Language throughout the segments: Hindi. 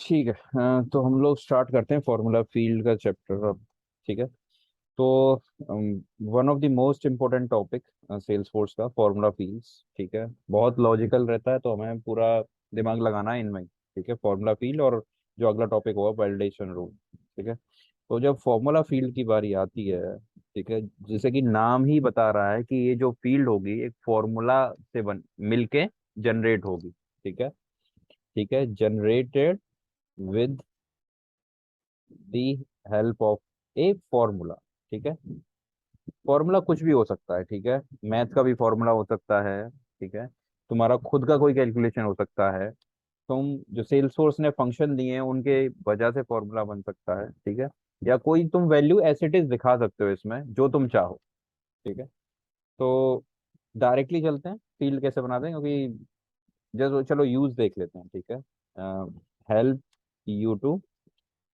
ठीक है। तो हम लोग स्टार्ट करते हैं फॉर्मूला फील्ड का चैप्टर अब। ठीक है। तो one of the most important topic Salesforce का फॉर्मूला फील्ड्स। ठीक है, बहुत लॉजिकल रहता है तो हमें पूरा दिमाग लगाना है इनमें। ठीक है, फॉर्मूला फील्ड और जो अगला टॉपिक होगा वैलिडेशन रूल। ठीक है। तो जब फॉर्मूला फील्ड की बारी आती है, ठीक है, जैसे कि नाम ही बता रहा है कि ये जो फील्ड होगी एक फॉर्मूला से बन मिलके जनरेट होगी। ठीक है। ठीक है, generated with the help of a formula. ठीक है। फॉर्मूला कुछ भी हो सकता है। ठीक है, मैथ का भी फॉर्मूला हो सकता है। ठीक है, तुम्हारा खुद का कोई कैलकुलेशन हो सकता है। तुम जो सेल्स फोर्स ने फंक्शन दिए हैं उनके वजह से फॉर्मूला बन सकता है। ठीक है, या कोई तुम वैल्यू एज इट इज दिखा सकते हो इसमें जो तुम चाहो। ठीक है। तो डायरेक्टली चलते हैं फील्ड कैसे बनाते हैं, क्योंकि जैसे चलो यूज देख लेते हैं। ठीक है। Help you to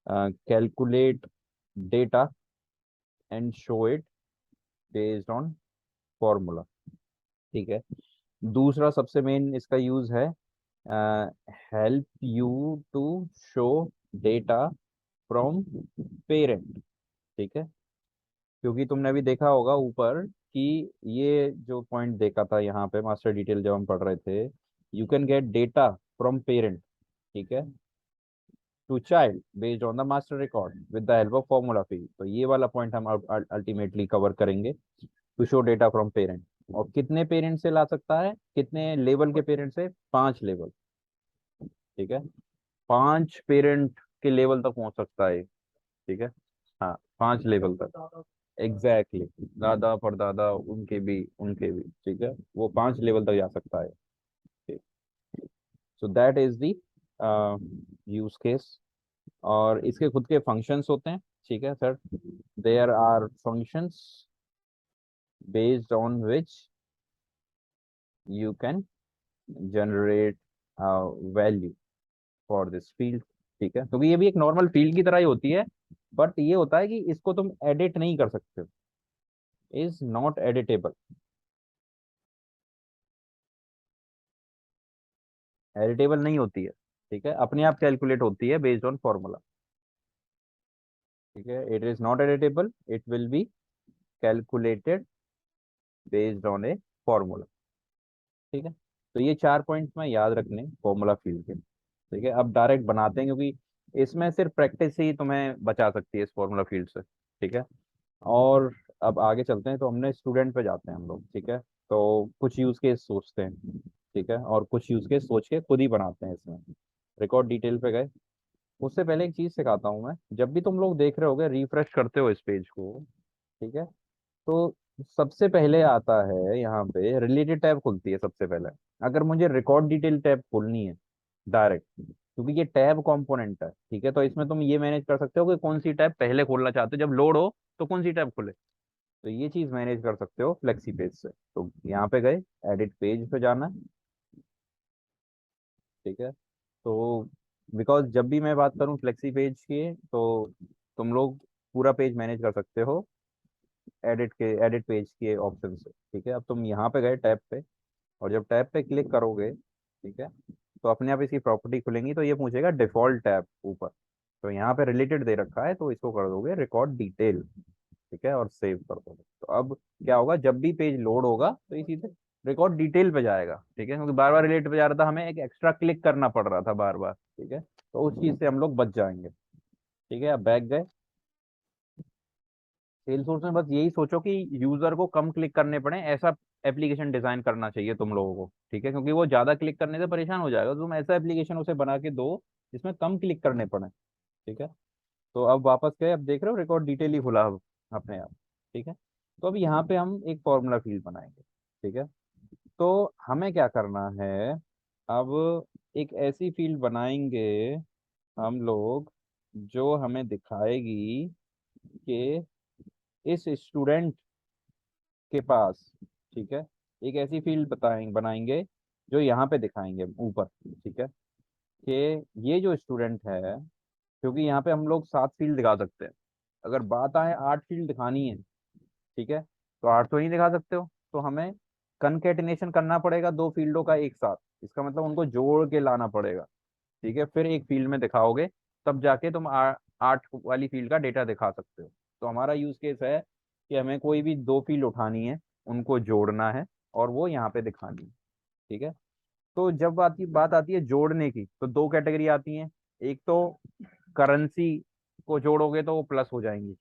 calculate data and show it based on formula. ठीक है। दूसरा सबसे मेन इसका यूज है help you to show data from parent. ठीक है, क्योंकि तुमने अभी देखा होगा ऊपर कि ये जो पॉइंट देखा था यहाँ पे मास्टर डिटेल जब हम पढ़ रहे थे, you can get data from parent. ठीक है, to child based on the master record with the help of formula field. तो ये वाला पॉइंट हम अल्टीमेटली कवर करेंगे, to show data from parent. और कितने पेरेंट से ला सकता है, कितने लेवल के पेरेंट से, 5 लेवल। ठीक है, 5 पेरेंट के लेवल तक पहुंच सकता है। ठीक है। हाँ, 5 लेवल तक। Exactly exactly। दादा परदादा उनके भी ठीक है, वो 5 लेवल तक जा सकता है। ठीक। So that is the use case. और इसके खुद के फंक्शंस होते हैं। ठीक है sir, there are functions based on which you can generate value for this field. ठीक है, क्योंकि ये भी एक नॉर्मल फील्ड की तरह ही होती है, बट ये होता है कि इसको तुम एडिट नहीं कर सकते, इज नॉट एडिटेबल। एडिटेबल नहीं होती है। ठीक है, अपने आप कैलकुलेट होती है बेस्ड ऑन फॉर्मूला। ठीक है, it is not editable, it will be calculated based on a formula. ठीक है। तो ये 4 पॉइंट्स में याद रखने फॉर्मूला फील्ड के। ठीक है, अब डायरेक्ट बनाते हैं, क्योंकि इसमें सिर्फ प्रैक्टिस ही तुम्हें बचा सकती है इस फॉर्मूला फील्ड से। ठीक है। और अब आगे चलते हैं, तो हमने स्टूडेंट पे जाते हैं हम लोग। ठीक है, तो कुछ यूज केस सोचते हैं। ठीक है, और कुछ यूज केस सोच के खुद ही बनाते हैं इसमें। रिकॉर्ड डिटेल पे गए। उससे पहले एक चीज सिखाता हूँ मैं, जब भी तुम लोग देख रहे होगे रिफ्रेश करते हो इस पेज को। ठीक है, तो सबसे पहले आता है यहाँ पे रिलेटेड टैब खुलती है सबसे पहले। अगर मुझे रिकॉर्ड डिटेल टैब खोलनी है डायरेक्ट, क्योंकि ये टैब कंपोनेंट है। ठीक है, तो इसमें तुम ये मैनेज कर सकते हो कि कौन सी टैब पहले खोलना चाहते हो, जब लोड हो तो कौन सी टैब खुले। तो ये चीज मैनेज कर सकते हो फ्लेक्सी पेज से। तो यहाँ पे गए, एडिट पेज पे जाना है। ठीक है। तो बिकॉज जब भी मैं बात करूँ फ्लेक्सी पेज की, तो तुम लोग पूरा पेज मैनेज कर सकते हो एडिट पेज के ऑप्शन से। ठीक है, अब तुम यहाँ पे गए टैब पे, और जब टैब पे क्लिक करोगे, ठीक है, तो अपने आप इसकी प्रॉपर्टी खुलेंगी, तो ये पूछेगा डिफॉल्ट टैब ऊपर। तो यहाँ पे रिलेटेड दे रखा है, तो इसको कर दोगे रिकॉर्ड डिटेल। ठीक है, और सेव कर दोगे। तो अब क्या होगा, जब भी पेज लोड होगा तो ये सीधे रिकॉर्ड डिटेल पे जाएगा। ठीक है, क्योंकि बार बार रिलेट पे जा रहा था, हमें एक एक्स्ट्रा क्लिक करना पड़ रहा था बार बार। ठीक है, तो उस चीज से हम लोग बच जाएंगे। ठीक है, अब बैक गए। सेल्सफोर्स में बस यही सोचो कि यूजर को कम क्लिक करने पड़े, ऐसा एप्लीकेशन डिजाइन करना चाहिए तुम लोगों को। ठीक है, क्योंकि वो ज्यादा क्लिक करने से परेशान हो जाएगा, तो तुम ऐसा एप्लीकेशन उसे बना के दो जिसमें कम क्लिक करने पड़े। ठीक है। तो अब वापस गए, अब देख रहे हो रिकॉर्ड डिटेल ही खुला अब अपने आप। ठीक है, तो अब यहाँ पे हम एक फॉर्मूला फील्ड बनाएंगे। ठीक है, तो हमें क्या करना है, अब एक ऐसी फील्ड बनाएंगे हम लोग जो हमें दिखाएगी कि इस स्टूडेंट के पास, ठीक है, एक ऐसी फील्ड बताएंगे बनाएंगे जो यहाँ पे दिखाएंगे ऊपर। ठीक है, कि ये जो स्टूडेंट है, क्योंकि यहाँ पे हम लोग 7 फील्ड दिखा सकते हैं। अगर बात आए 8 फील्ड दिखानी है, ठीक है, तो 8 तो नहीं दिखा सकते हो, तो हमें कनकेटिनेशन करना पड़ेगा 2 फील्डों का एक साथ। इसका मतलब उनको जोड़ के लाना पड़ेगा। ठीक है, फिर एक फील्ड में दिखाओगे, तब जाके तुम आठ वाली फील्ड का डेटा दिखा सकते हो। तो हमारा यूज केस है कि हमें कोई भी दो फील्ड उठानी है, उनको जोड़ना है, और वो यहाँ पे दिखानी है। ठीक है। तो जब बात आती है जोड़ने की, तो दो कैटेगरी आती हैं। एक तो करेंसी को जोड़ोगे तो वो प्लस हो जाएंगी।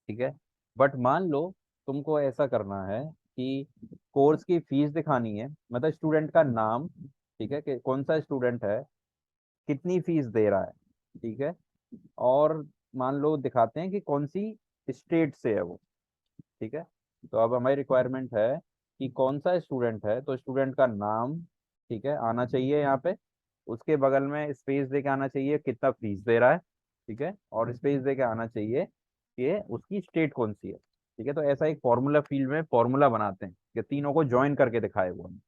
ठीक है। बट मान लो तुमको ऐसा करना है कि कोर्स की फीस दिखानी है, मतलब स्टूडेंट का नाम, ठीक है, कि कौन सा स्टूडेंट है, कितनी फीस दे रहा है। ठीक है। और मान लो दिखाते हैं कि कौन सी स्टेट से है वो। ठीक है। तो अब हमारी रिक्वायरमेंट है कि कौन सा स्टूडेंट है, तो स्टूडेंट का नाम, ठीक है, आना चाहिए यहाँ पे। उसके बगल में स्पेस दे के आना चाहिए कितना फीस दे रहा है। ठीक है। और स्पेस दे के आना चाहिए कि उसकी स्टेट कौन सी है। ठीक है। तो ऐसा एक फॉर्मूला फील्ड में फॉर्मूला बनाते हैं कि तीनों को ज्वाइन करके दिखाए वो हमें।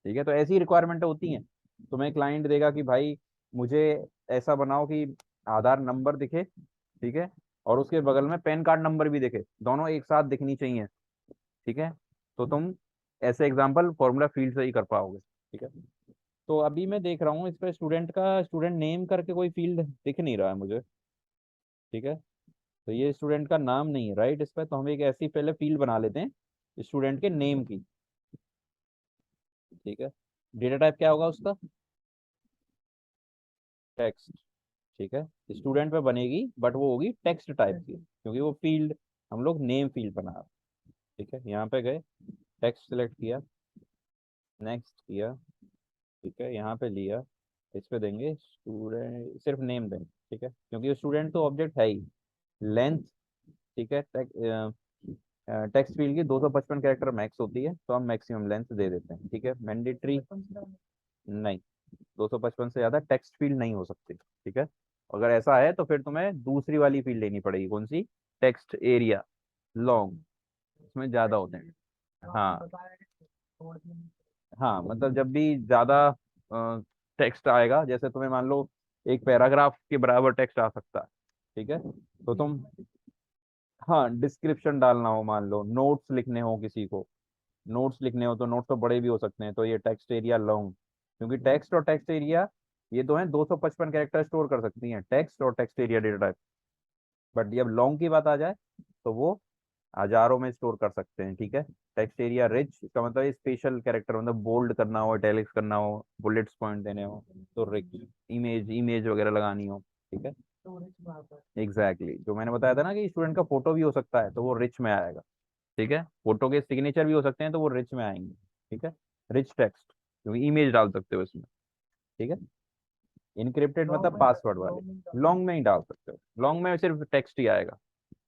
ठीक है। तो ऐसी रिक्वायरमेंट होती हैं। तुम्हें क्लाइंट देगा कि भाई मुझे ऐसा बनाओ कि आधार नंबर दिखे, ठीक है, और उसके बगल में पैन कार्ड नंबर भी दिखे, दोनों एक साथ दिखनी चाहिए। ठीक है। तो तुम ऐसे एग्जाम्पल फॉर्मूला फील्ड से ही कर पाओगे। ठीक है। तो अभी मैं देख रहा हूँ इस पर स्टूडेंट नेम करके कोई फील्ड दिख नहीं रहा है मुझे। ठीक है। तो ये स्टूडेंट का नाम नहीं है राइट इस पर, तो हम एक ऐसी पहले फील्ड बना लेते हैं स्टूडेंट के नेम की। ठीक है। डेटा टाइप क्या होगा उसका? टेक्स्ट। ठीक है। स्टूडेंट पे बनेगी बट वो होगी टेक्स्ट टाइप की, क्योंकि वो फील्ड हम लोग नेम फील्ड बना रहे हैं। ठीक है। यहाँ पे गए, टेक्स्ट सेलेक्ट किया, नेक्स्ट किया। ठीक है। यहाँ पे लिया, इस पे देंगे स्टूडेंट, सिर्फ नेम देंगे। ठीक है, क्योंकि स्टूडेंट तो ऑब्जेक्ट है ही। लेंथ, ठीक है, टेक्स्ट फील्ड की 255 कैरेक्टर मैक्स होती है, तो हम मैक्सिमम लेंथ दे देते हैं। ठीक है। मैंडेटरी नहीं, 255 से ज्यादा टेक्स्ट फील्ड नहीं हो सकती। ठीक है। अगर ऐसा है तो फिर तुम्हें दूसरी वाली फील्ड लेनी पड़ेगी, कौन सी? टेक्स्ट एरिया लॉन्ग, इसमें ज्यादा होते हैं। हाँ। हाँ, मतलब जब भी ज्यादा टेक्स्ट आएगा, जैसे तुम्हें मान लो एक पैराग्राफ के बराबर टेक्स्ट आ सकता है। ठीक है। तो तुम, हाँ, डिस्क्रिप्शन डालना हो, मान लो नोट्स लिखने हो किसी को, नोट्स लिखने हो तो नोट्स तो बड़े भी हो सकते हैं, तो ये टेक्स्ट एरिया लॉन्ग, क्योंकि टेक्स्ट और टेक्स्ट एरिया ये दो हैं, 255 कैरेक्टर स्टोर कर सकती हैं, टेक्स्ट और text area data type. But जब लॉन्ग की बात आ जाए तो वो हजारों में स्टोर कर सकते हैं। ठीक है। टेक्स्ट एरिया रिच, इसका मतलब स्पेशल कैरेक्टर, मतलब बोल्ड करना हो, इटैलिक्स करना हो, बुलेट्स पॉइंट देने हो, तो रिच। इमेज इमेज वगैरह लगानी हो। ठीक है। एग्जैक्टली जो मैंने बताया था ना कि स्टूडेंट का फोटो भी हो सकता है, तो वो रिच में आएगा। ठीक है। फोटो के सिग्नेचर भी हो सकते हैं, तो वो रिच में आएंगे। ठीक है। रिच टेक्स्ट, क्योंकि इमेज डाल सकते हो इसमें। ठीक है। इनक्रिप्टेड मतलब पासवर्ड वाले, लॉन्ग में ही डाल सकते हो, लॉन्ग में सिर्फ टेक्स्ट ही आएगा।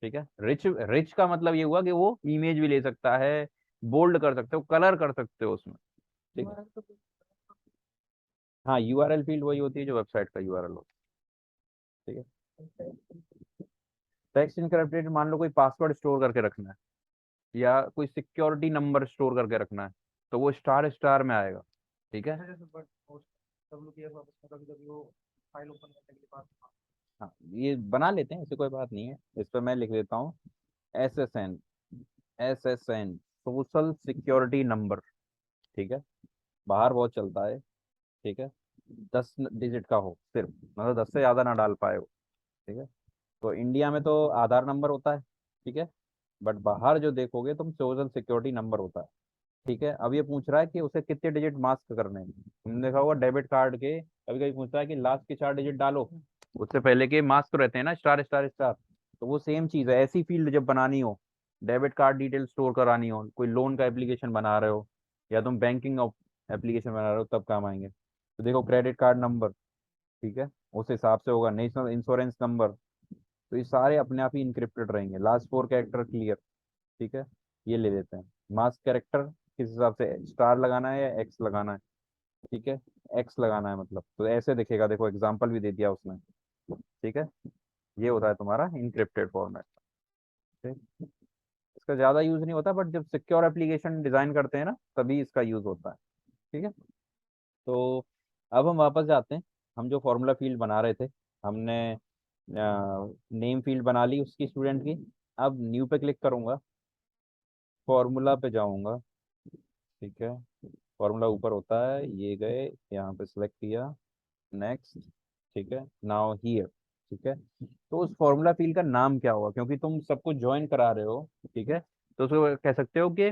ठीक है। रिच रिच का मतलब ये हुआ कि वो इमेज भी ले सकता है, बोल्ड कर सकते हो, कलर कर सकते हो उसमें। ठीक है। हाँ, यूआरएल फील्ड वही होती है जो वेबसाइट का यूआरएल होता है। ठीक है। टेक्स्ट इनक्रिप्टेड, मान लो कोई पासवर्ड स्टोर करके रखना है, या कोई सिक्योरिटी नंबर स्टोर करके रखना है, तो वो स्टार स्टार में आएगा। ठीक है। हाँ, ये बना लेते हैं, ऐसी कोई बात नहीं है। इस पर मैं लिख देता हूँ SSN, SSN, social security number. ठीक है। बाहर बहुत चलता है। ठीक है। 10 डिजिट का हो सिर्फ, मतलब 10 से ज्यादा ना डाल पाए हो। ठीक है। तो इंडिया में तो आधार नंबर होता है। ठीक है। बट बाहर जो देखोगे तुम, सोशल सिक्योरिटी नंबर होता है। ठीक है। अब ये पूछ रहा है कि उसे कितने डिजिट मास्क करने हैं। तुमने देखा होगा डेबिट कार्ड के कभी कभी पूछता है कि लास्ट के 4 डिजिट डालो, उससे पहले के मास्क तो रहते हैं ना, स्टार स्टार स्टार। तो वो सेम चीज है, ऐसी फील्ड जब बनानी हो, डेबिट कार्ड डिटेल स्टोर करानी हो, कोई लोन का एप्लीकेशन बना रहे हो, या तुम बैंकिंग एप्लीकेशन बना रहे हो, तब काम आएंगे। तो देखो, क्रेडिट कार्ड नंबर, ठीक है, उस हिसाब से होगा, नेशनल इंश्योरेंस नंबर। तो ये सारे अपने आप ही इंक्रिप्टेड रहेंगे, लास्ट 4 कैरेक्टर क्लियर। ठीक है। ये ले लेते हैं। मास्क कैरेक्टर किस हिसाब से, स्टार लगाना है या एक्स लगाना है? ठीक है। एक्स लगाना है, मतलब तो ऐसे दिखेगा, देखो एग्जाम्पल भी दे दिया उसने। ठीक है। ये होता है तुम्हारा इनक्रिप्टेड फॉर्मेट। ठीक। इसका ज़्यादा यूज़ नहीं होता, बट जब सिक्योर एप्लीकेशन डिज़ाइन करते हैं ना, तभी इसका यूज़ होता है। ठीक है। तो अब हम वापस जाते हैं, हम जो फॉर्मूला फील्ड बना रहे थे, हमने नेम फील्ड बना ली उसकी, स्टूडेंट की। अब न्यू पे क्लिक करूंगा, फॉर्मूला पे जाऊंगा। ठीक है। फॉर्मूला ऊपर होता है, ये गए यहाँ पे, सिलेक्ट किया, नेक्स्ट। ठीक है, नाउ हियर। ठीक है, तो उस फॉर्मूला फील्ड का नाम क्या होगा, क्योंकि तुम सबको ज्वाइन करा रहे हो। ठीक है, तो उसको कह सकते हो कि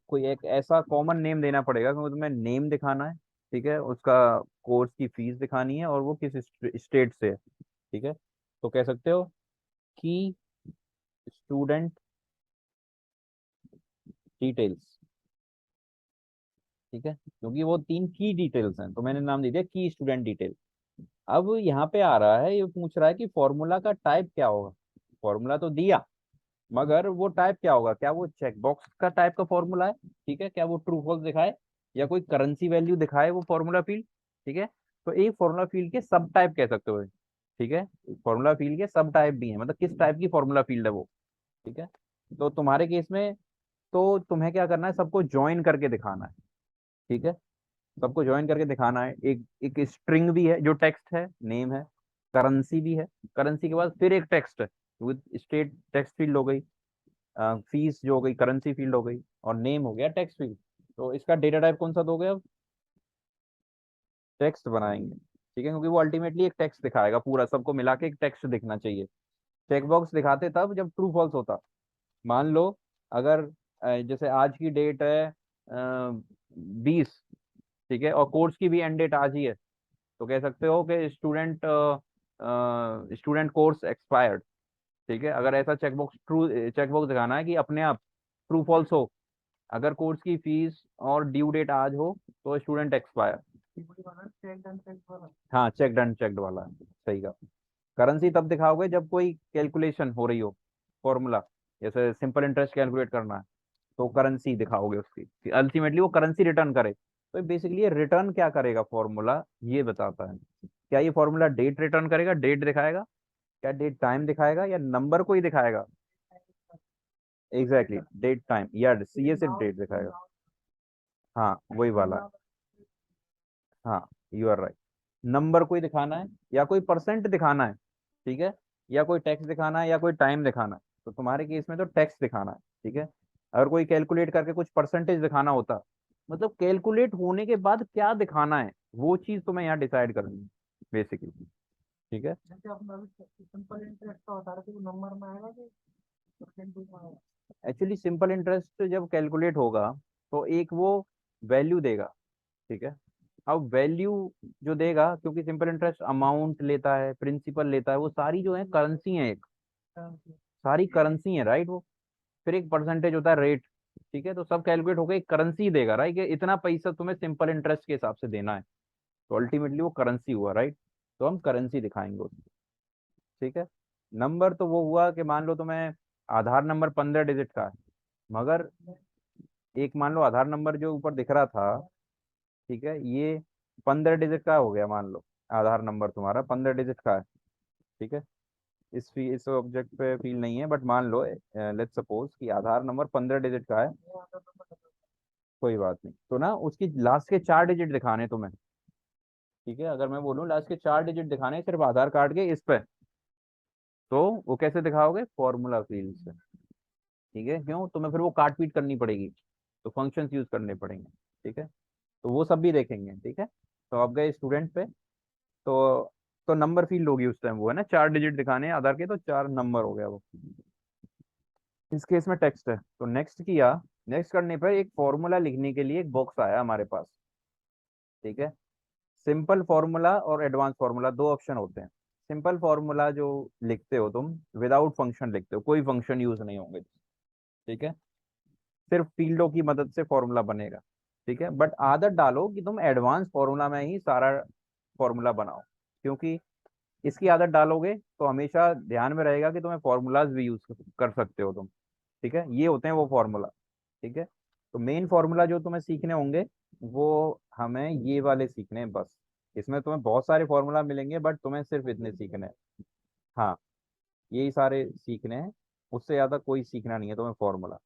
कोई एक ऐसा कॉमन नेम देना पड़ेगा, क्योंकि तुम्हें नेम दिखाना है। ठीक है, उसका कोर्स की फीस दिखानी है और वो किस स्टेट से है। ठीक है, तो कह सकते हो कि स्टूडेंट डिटेल्स। ठीक है, क्योंकि वो तीन की डिटेल्स हैं तो मैंने नाम दे दिया की स्टूडेंट डिटेल। अब यहाँ पे आ रहा है, ये पूछ रहा है कि फॉर्मूला का टाइप क्या होगा। फॉर्मूला तो दिया, मगर वो टाइप क्या होगा, क्या वो चेकबॉक्स का टाइप का फॉर्मूला है। ठीक है, क्या वो ट्रू फॉल्स दिखाए या कोई करेंसी वैल्यू दिखाए वो फॉर्मूला फील्ड। ठीक है, तो एक फॉर्मूला फील्ड के सब टाइप कह सकते हो। ठीक है, फॉर्मूला फील्ड के सब टाइप भी है, मतलब किस टाइप की फॉर्मूला फील्ड है वो। ठीक है, तो तुम्हारे केस में तो तुम्हें क्या करना है, सबको ज्वाइन करके दिखाना है। ठीक है, सबको ज्वाइन करके दिखाना है। एक एक स्ट्रिंग भी है जो टेक्स्ट है, नेम है। करेंसी भी है, करेंसी के बाद फिर एक टेक्स्ट है विद स्टेट टेक्स्ट फील्ड हो गई। फीस जो हो गई करेंसी फील्ड हो गई, और नेम हो गया टेक्स्ट फील्ड। तो इसका डेटा टाइप कौन सा दोगे अब, टेक्स्ट बनाएंगे। ठीक है, क्योंकि वो अल्टीमेटली एक टेक्स्ट दिखाएगा, पूरा सबको मिला के एक टेक्स्ट दिखना चाहिए। चेकबॉक्स दिखाते तब जब ट्रू फॉल्स होता। मान लो अगर जैसे आज की डेट है 20। ठीक है, और कोर्स की भी एंड डेट आज ही है, तो कह सकते हो कि स्टूडेंट कोर्स एक्सपायर्ड। ठीक है, अगर ऐसा चेकबॉक्स दिखाना है कि अपने आप ट्रू फॉल्स हो, अगर कोर्स की फीस और ड्यू डेट आज हो तो स्टूडेंट एक्सपायर। हाँ, चेक डन चेक्ड वाला है, सही का। करेंसी तब दिखाओगे जब कोई कैलकुलेशन हो रही हो, फॉर्मूला, जैसे सिंपल इंटरेस्ट कैलकुलेट करना है, तो करेंसी दिखाओगे उसकी, अल्टीमेटली वो करेंसी रिटर्न करे। तो बेसिकली ये रिटर्न क्या करेगा फॉर्मूला, ये बताता है। क्या ये फॉर्मूला डेट रिटर्न करेगा, डेट दिखाएगा, क्या डेट टाइम दिखाएगा, या नंबर को ही दिखाएगा। एग्जैक्टली, डेट टाइम, या ये सिर्फ डेट दिखाएगा। हाँ, वही वाला। हाँ, यू आर राइट। नंबर कोई दिखाना है या कोई परसेंट दिखाना है। ठीक है, या कोई टैक्स दिखाना है या कोई टाइम दिखाना है, तो तुम्हारे केस में तो टैक्स दिखाना है। ठीक है, अगर कोई कैलकुलेट करके कुछ परसेंटेज दिखाना होता, मतलब कैलकुलेट होने के बाद क्या दिखाना है, वो चीज तुम्हें यहाँ डिसाइड करनी है बेसिकली। ठीक है, एक्चुअली सिंपल इंटरेस्ट जब कैलकुलेट होगा तो एक वो वैल्यू देगा। ठीक है, अब वैल्यू जो देगा, क्योंकि सिंपल इंटरेस्ट अमाउंट लेता है, प्रिंसिपल लेता है, वो सारी जो है करेंसी है, एक सारी करेंसी है, राइट वो। फिर एक परसेंटेज होता है रेट। ठीक है, तो सब कैलकुलेट होकर एक करेंसी देगा, राइट, कि इतना पैसा तुम्हें सिंपल इंटरेस्ट के हिसाब से देना है। तो अल्टीमेटली वो करेंसी हुआ, राइट। तो हम करेंसी दिखाएंगे उसको। ठीक है, नंबर तो वो हुआ कि मान लो तुम्हें आधार नंबर 15 डिजिट का है, मगर एक मान लो आधार नंबर जो ऊपर दिख रहा था, ठीक है, ये 15 डिजिट का हो गया, मान लो आधार नंबर तुम्हारा 15 डिजिट का है। ठीक है, इस ऑब्जेक्ट पे फील नहीं है, बट मान लो लेट्स सपोज कि आधार नंबर 15 डिजिट का है। कोई बात नहीं, तो ना उसकी लास्ट के 4 डिजिट दिखाने हैं तुम्हें। ठीक है, अगर मैं बोलूँ लास्ट के 4 डिजिट दिखाने हैं सिर्फ आधार कार्ड के इस पे, तो वो कैसे दिखाओगे, फॉर्मूला फील्ड से। ठीक है, क्यों, तुम्हें फिर वो काट पीट करनी पड़ेगी, तो फंक्शंस यूज करने पड़ेंगे। ठीक है, तो वो सब भी देखेंगे। ठीक है, तो अब गए स्टूडेंट पे। तो नंबर फील्ड होगी उस टाइम, वो है ना 4 डिजिट दिखाने हैं आधार के, तो 4 नंबर हो गया वो। इस केस में टेक्स्ट है, तो नेक्स्ट किया। नेक्स्ट करने पर एक फॉर्मूला लिखने के लिए एक बॉक्स आया हमारे पास। ठीक है, सिंपल फॉर्मूला और एडवांस फॉर्मूला, दो ऑप्शन होते हैं। सिंपल फॉर्मूला जो लिखते हो तुम, विदाउट फंक्शन लिखते हो, कोई फंक्शन यूज नहीं होंगे। ठीक है, सिर्फ फील्डों की मदद से फॉर्मूला बनेगा। ठीक है, बट आदत डालो कि तुम एडवांस फॉर्मूला में ही सारा फॉर्मूला बनाओ, क्योंकि इसकी आदत डालोगे तो हमेशा ध्यान में रहेगा कि तुम्हें फॉर्मूलाज भी यूज कर सकते हो तुम। ठीक है, ये होते हैं वो फॉर्मूला। ठीक है, तो मेन फॉर्मूला जो तुम्हें सीखने होंगे वो हमें ये वाले सीखने हैं बस। इसमें तुम्हें बहुत सारे फॉर्मूला मिलेंगे, बट तुम्हें सिर्फ इतने सीखने हैं। हाँ, यही सारे सीखने हैं, उससे ज़्यादा कोई सीखना नहीं है तुम्हें फॉर्मूला।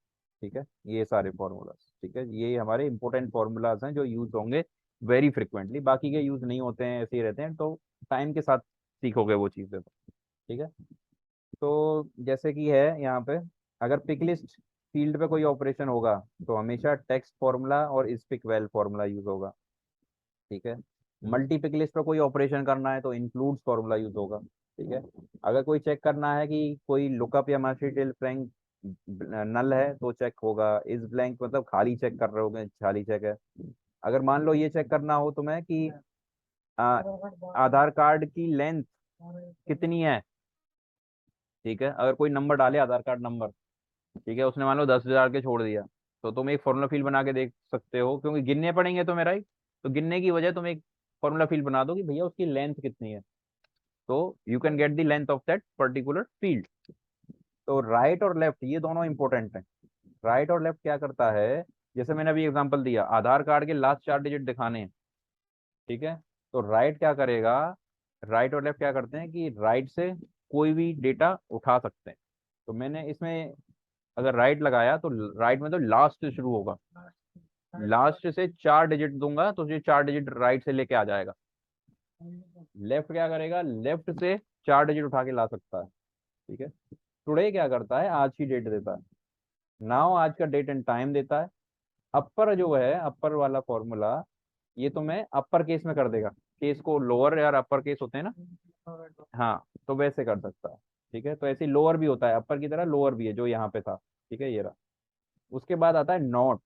ठीक है, ये सारे फॉर्मूलाज, ठीक है, ये हमारे इंपॉर्टेंट फॉर्मूलाज हैं जो यूज होंगे वेरी फ्रिक्वेंटली, बाकी के यूज नहीं होते हैं, ऐसे ही रहते हैं, तो टाइम के साथ सीखोगे वो चीज़ें तो। ठीक है, तो जैसे कि है यहाँ पे, अगर पिक लिस्ट फील्ड पे कोई ऑपरेशन होगा तो हमेशा टेक्स्ट फॉर्मूला और स्पीक वेल फॉर्मूला यूज होगा, ठीक है। मल्टीपिक लिस्ट पर कोई ऑपरेशन करना है तो इंक्लूड्स फॉर्मूला यूज होगा, ठीक है। अगर कोई चेक करना है कि कोई लुकअप या मर्सिडियल ब्लैंक नल है तो चेक होगा इज ब्लैंक, मतलब खाली चेक कर रहे होगे, खाली चेक है। अगर मान लो ये चेक करना हो तुम्हें कि आ, आधार कार्ड की लेंथ कितनी है, ठीक है। अगर कोई नंबर डाले आधार कार्ड नंबर, ठीक है, उसने मान लो 10,000 के छोड़ दिया, तो तुम एक फॉर्मूला फिल बना के देख सकते हो, क्योंकि गिनने पड़ेंगे तुम्हें, राइट। तो गिनने की वजह तुम एक फॉर्मूला फिल बना दो कि भैया उसकी लेंथ कितनी है, तो you can get the length of that particular field. तो राइट और लेफ्ट ये दोनों इंपॉर्टेंट हैं। राइट और लेफ्ट क्या करता है, जैसे मैंने अभी एग्जांपल दिया, आधार कार्ड के लास्ट 4 डिजिट दिखाने हैं, ठीक है। तो राइट क्या करेगा, राइट और लेफ्ट क्या करते हैं कि राइट से कोई भी डेटा उठा सकते हैं। तो मैंने इसमें अगर राइट लगाया तो राइट में तो लास्ट से शुरू होगा, लास्ट से 4 डिजिट दूंगा तो ये 4 डिजिट राइट से लेके आ जाएगा। लेफ्ट क्या करेगा, लेफ्ट से 4 डिजिट उठा के ला सकता है, ठीक है। टुडे क्या करता है, आज की डेट देता है, नाउ आज का डेट एंड टाइम देता है। अपर जो है, अपर वाला फॉर्मूला, ये तो मैं अपर केस में कर देगा, केस को लोअर यार अपर केस होते हैं ना, हाँ, तो वैसे कर सकता है, ठीक है। तो ऐसे लोअर भी होता है, अपर की तरह लोअर भी है जो यहाँ पे था, ठीक है, ये रहा। उसके बाद आता है नॉट,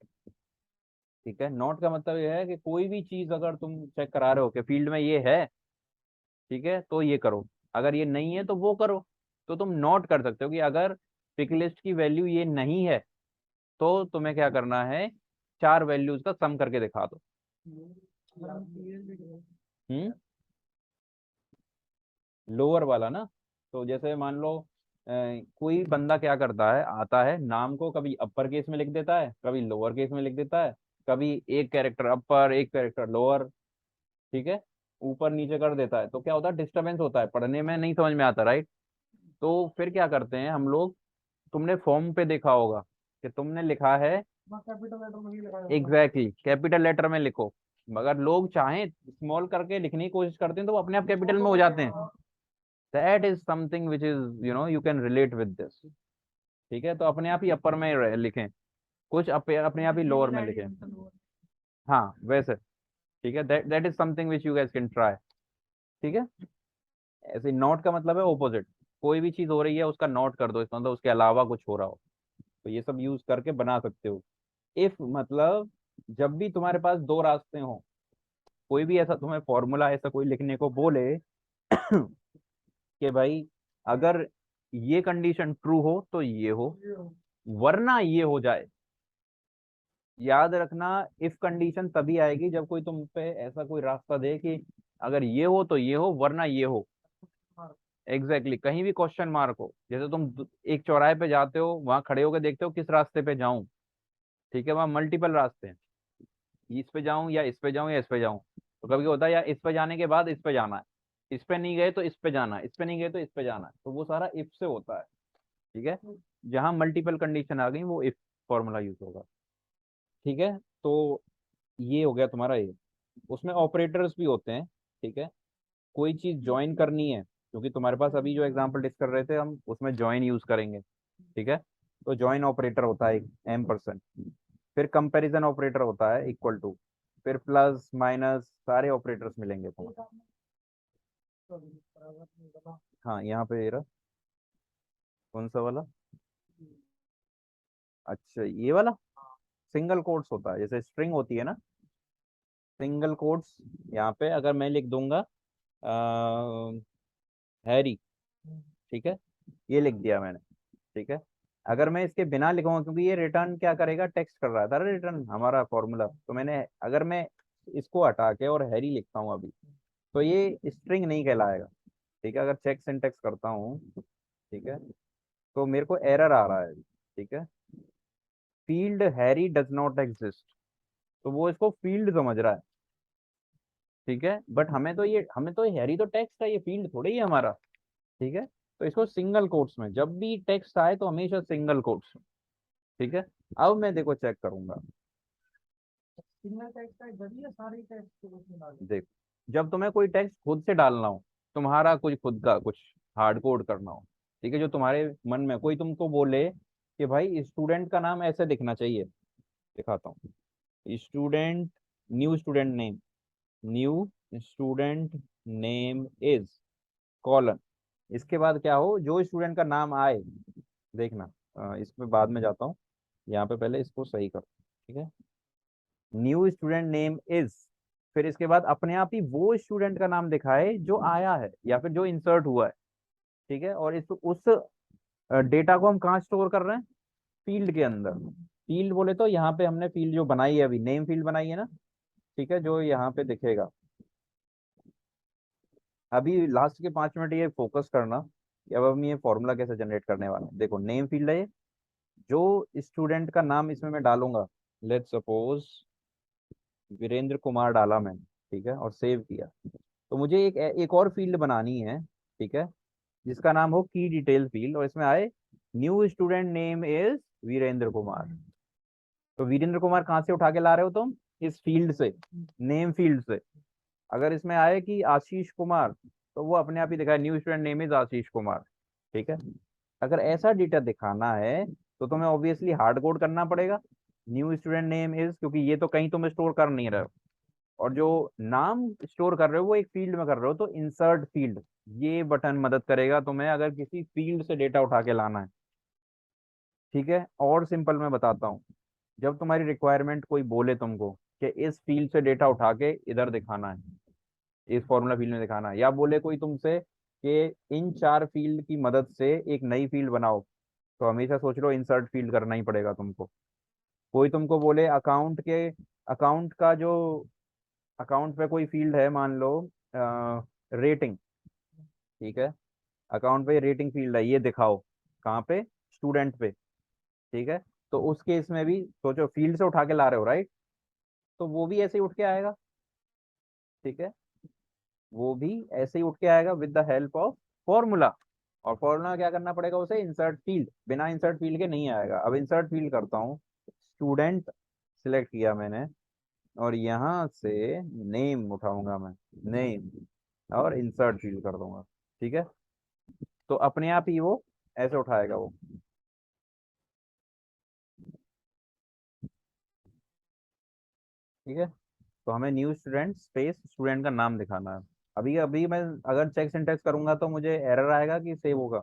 ठीक है। नॉट का मतलब ये है कि कोई भी चीज अगर तुम चेक करा रहे हो कि फील्ड में ये है, ठीक है, तो ये करो, अगर ये नहीं है तो वो करो। तो तुम नोट कर सकते हो कि अगर पिक लिस्ट की वैल्यू ये नहीं है तो तुम्हें क्या करना है, 4 वैल्यूज का सम करके दिखा दो। हम्म, लोअर वाला ना, तो जैसे मान लो कोई बंदा क्या करता है, आता है नाम को कभी अपर केस में लिख देता है, कभी लोअर केस में लिख देता है, कभी एक कैरेक्टर अपर एक कैरेक्टर लोअर, ठीक है, ऊपर नीचे कर देता है, तो क्या होता है, डिस्टरबेंस होता है, पढ़ने में नहीं समझ में आता, राइट। तो फिर क्या करते हैं हम लोग, तुमने फॉर्म पे देखा होगा कि तुमने लिखा है, एग्जैक्टली कैपिटल लेटर में लिखो, मगर लोग चाहें स्मॉल करके लिखने की कोशिश करते हैं तो वो अपने आप कैपिटल में हो जाते हैं। That is something which is you can relate with this, ठीक है। तो अपने आप ही अपर में लिखें, कुछ अपने आप ही लोअर में लिखें, हाँ वैसे, ठीक है। That that is something which you gas can try, ठीक है। ऐसे नोट का मतलब है ऑपोजिट, कोई भी चीज हो रही है उसका नोट कर दो, इसका मतलब उसके अलावा कुछ हो रहा हो, तो ये सब यूज करके बना सकते हो। इफ मतलब जब भी तुम्हारे पास दो रास्ते हो, कोई भी ऐसा तुम्हें फॉर्मूला ऐसा कोई लिखने को बोले कि भाई अगर ये कंडीशन ट्रू हो तो ये हो, वरना ये हो जाए, याद रखना, इफ कंडीशन तभी आएगी जब कोई तुम पे ऐसा कोई रास्ता दे कि अगर ये हो तो ये हो वरना ये हो। एग्जैक्टली कहीं भी क्वेश्चन मार्क हो, जैसे तुम एक चौराहे पे जाते हो, वहां खड़े होकर देखते हो किस रास्ते पे जाऊं, ठीक है, वहां मल्टीपल रास्ते हैं, इस पे जाऊं या इस पे जाऊं या इस पे जाऊं, तो कभी होता है यार इस पे जाने के बाद इस पे जाना है, इस पे नहीं गए तो इस पे जाना है, इस पे नहीं गए तो इस पे जाना है, तो वो सारा इफ से होता है, ठीक है। जहां मल्टीपल कंडीशन आ गई वो इफ फॉर्मूला यूज होगा, ठीक है। तो ये हो गया तुम्हारा ये, उसमें ऑपरेटर्स भी होते हैं, ठीक है। कोई चीज ज्वाइन करनी है, क्योंकि तुम्हारे पास अभी जो एग्जांपल डिस्कस कर रहे थे हम उसमें ज्वाइन यूज करेंगे, ठीक है। तो ज्वाइन ऑपरेटर होता है M%, फिर कंपैरिजन ऑपरेटर होता है इक्वल टू, फिर प्लस माइनस सारे ऑपरेटर्स मिलेंगे तुम्हें। हाँ यहाँ पे ये रहा, कौन सा वाला, अच्छा ये वाला सिंगल कोट्स होता है, जैसे स्ट्रिंग होती है ना, सिंगल कोट्स। यहाँ पे अगर मैं लिख दूंगा हैरी, ठीक है, ये लिख दिया मैंने, ठीक है। अगर मैं इसके बिना लिखूंगा, क्योंकि ये रिटर्न क्या करेगा, टेक्स्ट कर रहा था रिटर्न हमारा फॉर्मूला, तो मैंने अगर मैं इसको हटा के और हैरी लिखता हूँ अभी, तो ये स्ट्रिंग नहीं कहलाएगा, ठीक है। अगर चेक सिंटेक्स करता हूँ, ठीक है, तो मेरे को एरर आ रहा है, ठीक है, field Harry does not exist, तो वो इसको फील्ड समझ रहा है, ठीक है। बट हमें तो हैरी तो टेक्स्ट है, ये फील्ड थोड़ी ही है हमारा, ठीक है। तो इसको सिंगल कोट्स में, जब भी टेक्स्ट आए तो हमेशा सिंगल कोट्स में, ठीक है। अब मैं देखो चेक करूंगा, देख, जब तुम्हें कोई टेक्स्ट खुद से डालना हो, तुम्हारा कुछ खुद का कुछ हार्ड कोड करना हो, ठीक है, जो तुम्हारे मन में कोई तुमको बोले कि भाई स्टूडेंट का नाम ऐसे दिखना चाहिए। दिखाता हूँ। Student, new student name, new student name is colon. इसके बाद क्या हो, जो स्टूडेंट का नाम आए, देखना, इसमें बाद में जाता हूँ, यहाँ पे पहले इसको सही कर, ठीक है। न्यू स्टूडेंट नेम इज, फिर इसके बाद अपने आप ही वो स्टूडेंट का नाम दिखाए जो आया है या फिर जो इंसर्ट हुआ है, ठीक है। और इस उस डेटा को हम कहाँ स्टोर कर रहे हैं, फील्ड के अंदर। फील्ड बोले तो यहाँ पे हमने फील्ड जो बनाई है, अभी नेम फील्ड बनाई है ना, ठीक है, जो यहाँ पे दिखेगा। अभी लास्ट के 5 मिनट ये फोकस करना कि अब हम ये फॉर्मूला कैसे जनरेट करने वाले हैं। देखो नेम फील्ड है ये, जो स्टूडेंट का नाम इसमें मैं डालूंगा, लेट सपोज वीरेंद्र कुमार डाला मैंने, ठीक है, और सेव किया, तो मुझे एक एक और फील्ड बनानी है, ठीक है, जिसका नाम हो की डिटेल फील्ड, और इसमें आए new student name is Virendra Kumar. तो वीरेंद्र कुमार कहाँ से उठा के ला रहे हो तुम, इस फील्ड से, नेम फील्ड से। अगर इसमें आए कि आशीष कुमार, तो वो अपने आप ही दिखाए new student name is Ashish Kumar, ठीक है। अगर ऐसा डेटा दिखाना है तो तुम्हें ऑब्वियसली हार्ड कोड करना पड़ेगा, न्यू स्टूडेंट नेम इज, क्योंकि ये तो कहीं तुम स्टोर कर नहीं रहे हो, और जो नाम स्टोर कर रहे हो वो एक फील्ड में कर रहे हो, तो इंसर्ट फील्ड, ये बटन मदद करेगा तुम्हें अगर किसी फील्ड से डेटा उठा के लाना है, ठीक है। और सिंपल मैं बताता हूँ, जब तुम्हारी रिक्वायरमेंट कोई बोले तुमको कि इस फील्ड से डेटा उठा के इधर दिखाना है, इस फॉर्मूला फील्ड में दिखाना है, या बोले कोई तुमसे कि इन 4 फील्ड की मदद से एक नई फील्ड बनाओ, तो हमेशा सोच लो इंसर्ट फील्ड करना ही पड़ेगा तुमको। कोई तुमको बोले अकाउंट के, अकाउंट का जो, अकाउंट पे कोई फील्ड है, मान लो रेटिंग, ठीक है, अकाउंट पे रेटिंग फील्ड है, ये दिखाओ कहाँ पे, स्टूडेंट पे, ठीक है। तो उस केस में भी सोचो फील्ड से उठा के ला रहे हो, राइट, तो वो भी ऐसे ही उठ के आएगा, ठीक है, वो भी ऐसे ही उठ के आएगा with the help of formula. और फॉर्मूला क्या करना पड़ेगा उसे, इंसर्ट फील्ड, बिना इंसर्ट फील्ड के नहीं आएगा। अब इंसर्ट फील्ड करता हूँ, स्टूडेंट सिलेक्ट किया मैंने, और यहाँ से नेम उठाऊंगा मैं, नेम, और इंसर्ट फील्ड कर दूंगा, ठीक है। तो अपने आप ही वो ऐसे उठाएगा वो, ठीक है। तो हमें न्यू स्टूडेंट स्पेस स्टूडेंट का नाम दिखाना है। अभी अभी मैं अगर चेक सिंटेक्स करूंगा तो मुझे एरर आएगा कि सेव होगा,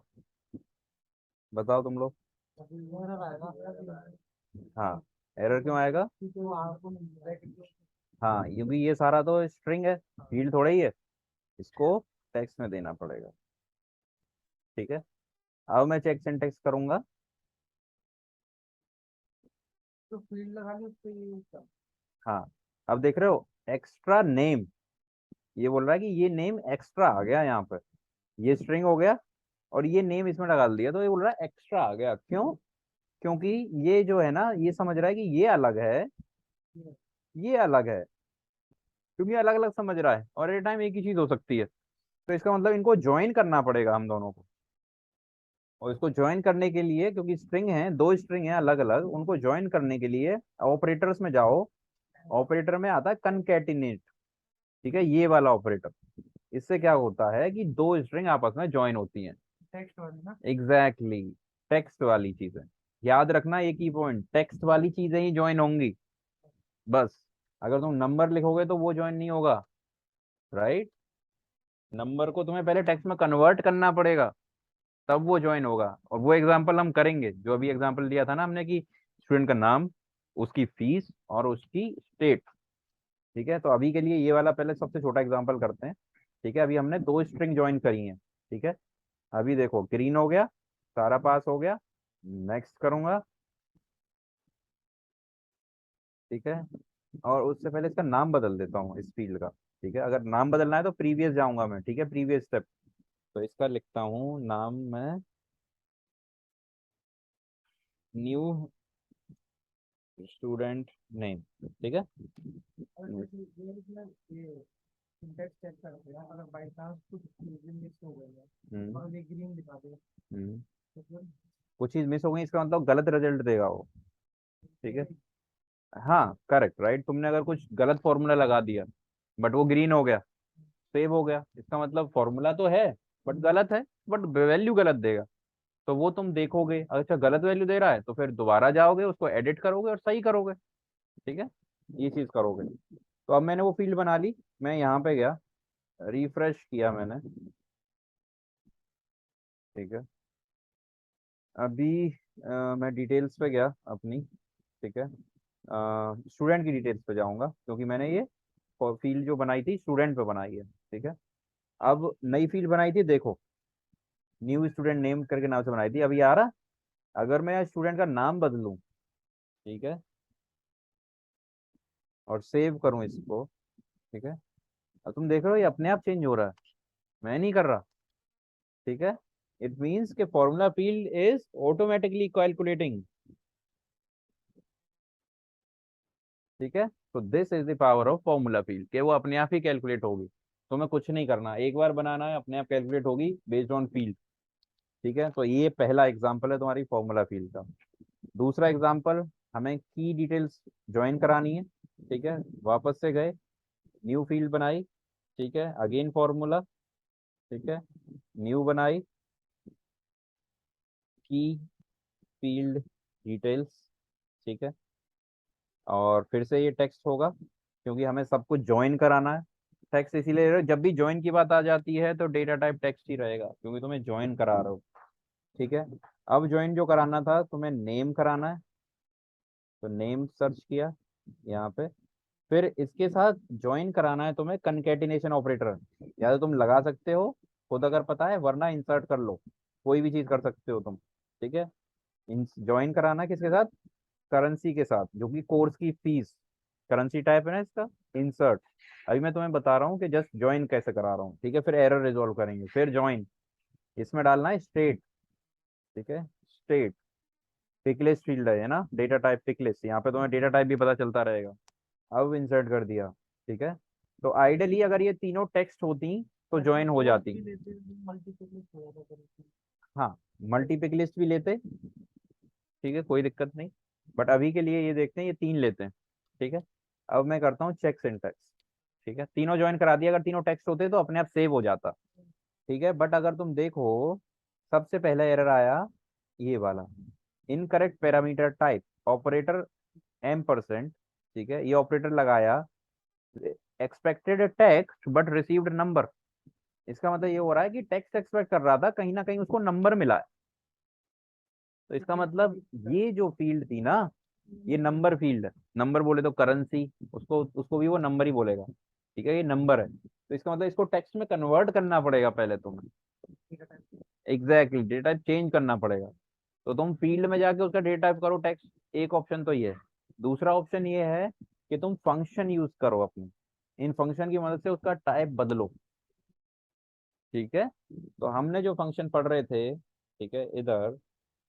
बताओ तुम लोग। हाँ, एरर क्यों आएगा। हाँ, क्योंकि ये सारा तो स्ट्रिंग है, फील्ड थोड़ा ही है, इसको टेक्स्ट में देना पड़ेगा, ठीक है। अब मैं चेक सिंटेक्स करूंगा। तो फील्ड लगा ली उसको। हाँ, अब देख रहे हो एक्स्ट्रा नेम, ये बोल रहा है कि ये नेम एक्स्ट्रा आ गया यहाँ पर, ये स्ट्रिंग हो गया और ये नेम इसमें डाल दिया, तो ये बोल रहा है एक्स्ट्रा आ गया, क्यों, क्योंकि ये जो है ना, ये समझ रहा है कि ये अलग है, ये अलग है, क्योंकि अलग अलग समझ रहा है, और एट टाइम एक ही चीज हो सकती है। तो इसका मतलब इनको ज्वाइन करना पड़ेगा हम दोनों को, और इसको ज्वाइन करने के लिए, क्योंकि स्ट्रिंग है, दो स्ट्रिंग है अलग अलग, उनको ज्वाइन करने के लिए ऑपरेटर्स में जाओ, ऑपरेटर में आता है कनकैटिनेट, ठीक है, ये वाला ऑपरेटर। इससे क्या होता है कि दो स्ट्रिंग आपस में ज्वाइन होती हैं, टेक्स्ट वाली ना, एग्जैक्टली, टेक्स्ट वाली चीजें, याद रखना एक ही पॉइंट, टेक्स्ट वाली चीजें ही ज्वाइन होंगी, बस। अगर तुम नंबर लिखोगे तो वो ज्वाइन नहीं होगा, राइट, नंबर को तुम्हें पहले टेक्स्ट में कन्वर्ट करना पड़ेगा, तब वो ज्वाइन होगा। और वो एग्जांपल हम करेंगे, जो अभी एग्जांपल दिया था ना हमने, कि स्टूडेंट का नाम, उसकी फीस और उसकी स्टेट, ठीक है। तो अभी के लिए ये वाला पहले सबसे छोटा एग्जांपल करते हैं, ठीक है। अभी हमने दो स्ट्रिंग ज्वाइन करी हैं, ठीक है। अभी देखो ग्रीन हो गया, सारा पास हो गया, नेक्स्ट करूंगा, ठीक है। और उससे पहले इसका नाम बदल देता हूँ इस फील्ड का, ठीक है। अगर नाम बदलना है तो प्रीवियस जाऊंगा मैं, ठीक है, प्रीवियस स्टेप। तो इसका लिखता हूँ नाम मैं, न्यू स्टूडेंट नेम, ठीक है। सिंटैक्स चेक करते हैं, अगर बाई चांस कुछ चीजें मिस हो गई है और ये ग्रीन दिखा दे, तो फिर कुछ चीज मिस हो गई, इसका मतलब गलत रिजल्ट देगा वो, ठीक है। हाँ करेक्ट, राइट, तुमने अगर कुछ गलत फॉर्मूला लगा दिया बट वो ग्रीन हो गया, सेव हो गया, इसका मतलब फॉर्मूला तो है बट गलत है, बट वैल्यू गलत देगा, तो वो तुम देखोगे, अच्छा गलत वैल्यू दे रहा है तो फिर दोबारा जाओगे, उसको एडिट करोगे और सही करोगे। ठीक है, ये चीज करोगे। तो अब मैंने वो फील्ड बना ली, मैं यहाँ पे गया, रिफ्रेश किया मैंने। ठीक है, अभी मैं डिटेल्स पे गया अपनी। ठीक है, स्टूडेंट की डिटेल्स पे जाऊंगा क्योंकि मैंने ये फील्ड जो बनाई थी स्टूडेंट पे बनाई है। ठीक है, अब नई फील्ड बनाई थी, देखो न्यू स्टूडेंट नेम करके नाम से बनाई थी, अभी आ रहा। अगर मैं स्टूडेंट का नाम बदलूं, ठीक है, और सेव करूं इसको, ठीक है, अब तुम देख रहे हो ये अपने आप चेंज हो रहा है, मैं नहीं कर रहा। ठीक है, इट मीन्स के formula field is automatically calculating. ठीक है, तो this is the power of formula field, कि वो अपने आप ही कैलकुलेट होगी। तुम्हें कुछ नहीं करना, एक बार बनाना है, अपने आप कैलकुलेट होगी बेस्ड ऑन फील्ड। ठीक है, तो ये पहला एग्जांपल है तुम्हारी फॉर्मूला फील्ड का। दूसरा एग्जांपल, हमें की डिटेल्स ज्वाइन करानी है। ठीक है, वापस से गए, न्यू फील्ड बनाई। ठीक है, अगेन फॉर्मूला। ठीक है, न्यू बनाई, की फील्ड डिटेल्स। ठीक है, और फिर से ये टेक्स्ट होगा क्योंकि हमें सब कुछ ज्वाइन कराना है। टेक्स्ट इसीलिए, जब भी ज्वाइन की बात आ जाती है तो डेटा टाइप टेक्स्ट ही रहेगा क्योंकि तुम्हें ज्वाइन करा रहे हो। ठीक है, अब ज्वाइन जो कराना था तुम्हें नेम कराना है, तो नेम सर्च किया यहाँ पे। फिर इसके साथ ज्वाइन कराना है तुम्हें कंकेटिनेशन ऑपरेटर, या तो तुम लगा सकते हो खुद अगर पता है, वरना इंसर्ट कर लो, कोई भी चीज कर सकते हो तुम। ठीक है, ज्वाइन कराना है किसके साथ, करेंसी के साथ, जो कि कोर्स की फीस, करेंसी टाइप है ना इसका। इंसर्ट, अभी मैं तुम्हें बता रहा हूँ कि जस्ट ज्वाइन कैसे करा रहा हूँ। ठीक है, फिर एरर रिजोल्व करेंगे, फिर ज्वाइन, इसमें डालना है स्टेट। ठीक है, स्टेट, पिकलिस्ट फील्ड है ना, डेटा टाइप पिकलिस्ट, यहाँ पे तुम्हें डेटा टाइप भी पता चलता रहेगा। अब इंसर्ट कर दिया। ठीक है, तो आइडली अगर ये तीनों टेक्स्ट होती तो ज्वाइन हो जाती। हाँ, मल्टी पिकलिस्ट भी लेते, ठीक है, कोई दिक्कत नहीं, बट अभी के लिए ये देखते हैं, ये तीन लेते हैं। ठीक है, अब मैं करता हूँ चेक सिंटैक्स। ठीक है, तीनों ज्वाइन करा दिया, अगर तीनों टेक्स्ट होते तो अपने आप सेव हो जाता। ठीक है, बट अगर तुम देखो, सबसे पहला एरर आया ये वाला, incorrect parameter type operator M%। ठीक है, ये ऑपरेटर लगाया, expected text but received number. इसका मतलब ये हो रहा है कि टेक्स्ट एक्सपेक्ट कर रहा था, कहीं ना कहीं उसको नंबर मिला है। तो इसका मतलब ये जो फील्ड थी ना, ये नंबर फील्ड है। नंबर बोले तो करेंसी, उसको उसको भी वो नंबर ही बोलेगा। ठीक है, ये नंबर है, तो इसका मतलब इसको टेक्स्ट में कन्वर्ट करना पड़ेगा पहले तुम्हें। एग्जैक्टली, डेटा टाइप चेंज करना पड़ेगा। तो तुम फील्ड में जाके उसका डेटा टाइप करो टेक्स्ट, एक ऑप्शन तो ये है। दूसरा ऑप्शन ये है कि तुम फंक्शन यूज करो अपनी, इन फंक्शन की मदद से उसका टाइप बदलो। ठीक है, तो हमने जो फंक्शन पढ़ रहे थे, ठीक है, इधर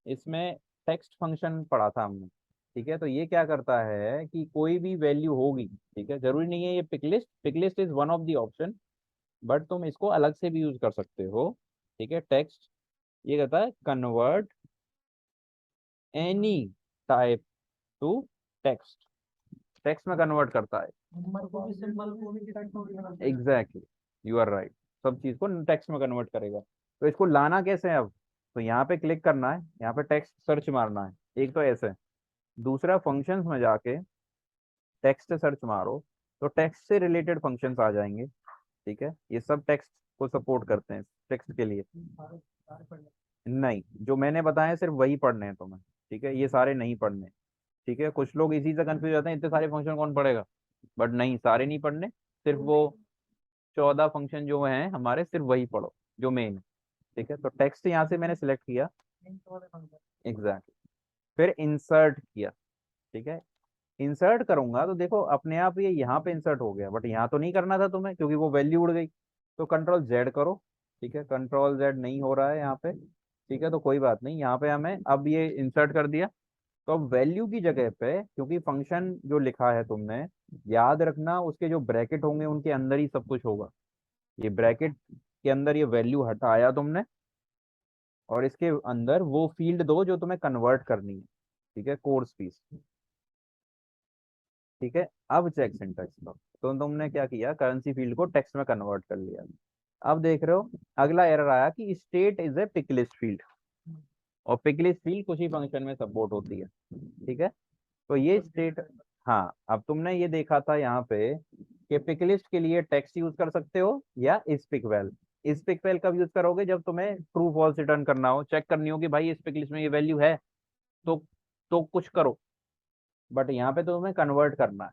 इसमें टेक्स्ट फंक्शन पढ़ा था हमने। ठीक है, तो ये क्या करता है कि कोई भी वैल्यू होगी, ठीक है, जरूरी नहीं है ये picklist, picklist is one of the option, but तुम इसको अलग से भी यूज कर सकते हो। ठीक है, टेक्स्ट, ये कहता है convert any type two text, text में कन्वर्ट करता है। एग्जैक्टली, यू आर राइट, सब चीज को टेक्स्ट में कन्वर्ट करेगा। तो इसको लाना कैसे है अब, तो यहाँ पे क्लिक करना है, यहाँ पे टेक्स्ट सर्च मारना है, एक तो ऐसे। दूसरा, फंक्शंस में जाके टेक्स्ट से सर्च मारो, तो टेक्स्ट से रिलेटेड फंक्शंस आ जाएंगे। ठीक है, ये सब टेक्स्ट को सपोर्ट करते हैं, टेक्स्ट के लिए। नहीं, जो मैंने बताया सिर्फ वही पढ़ने हैं तुम्हें। ठीक है, ये सारे नहीं पढ़ने। ठीक है, कुछ लोग इसी से कंफ्यूज होते हैं, इतने सारे फंक्शन कौन पढ़ेगा, बट नहीं, सारे नहीं पढ़ने, सिर्फ वो 14 फंक्शन जो हैं हमारे, सिर्फ वही पढ़ो जो मेन है। ठीक है, तो टेक्स्ट यहाँ से मैंने सिलेक्ट किया। एग्जैक्ट, फिर इंसर्ट किया। ठीक है, इंसर्ट करूंगा तो देखो अपने आप ये यहाँ पे इंसर्ट हो गया, बट यहाँ तो नहीं करना था तुम्हें क्योंकि वो वैल्यू उड़ गई। तो कंट्रोल जेड करो। ठीक है, कंट्रोल जेड नहीं हो रहा है यहाँ पे। ठीक है, तो कोई बात नहीं, यहाँ पे हमें अब ये इंसर्ट कर दिया। तो अब वैल्यू की जगह पे, क्योंकि फंक्शन जो लिखा है तुमने, याद रखना उसके जो ब्रैकेट होंगे उनके अंदर ही सब कुछ होगा। ये ब्रैकेट के अंदर ये वैल्यू हटाया तुमने, और इसके अंदर वो फील्ड दो जो तुम्हें कन्वर्ट करनी है। ठीक है, कोर्स फीस। ठीक है, अब चेक सिंटैक्स का, तो तुमने क्या किया, करेंसी फील्ड को टेक्स्ट में कन्वर्ट कर लिया। अब देख रहे हो, अगला एरर आया कि state is a picklist field. और पिकलिस्ट फील्ड कुछ ही फंक्शन में सपोर्ट होती है, ठीक है। तो ये स्टेट, हाँ अब तुमने ये देखा था यहाँ पे कि पिकलिस्ट के लिए टेक्स्ट यूज कर सकते हो या स्पीकवेल। स्पीकवेल कब यूज करोगे, जब तुम्हें ट्रू फॉल्स रिटर्न करना हो, चेक करनी हो कि भाई इस पिकलिस्ट में ये वैल्यू है, तो कुछ करो। बट यहाँ पे तो तुम्हें कन्वर्ट करना है,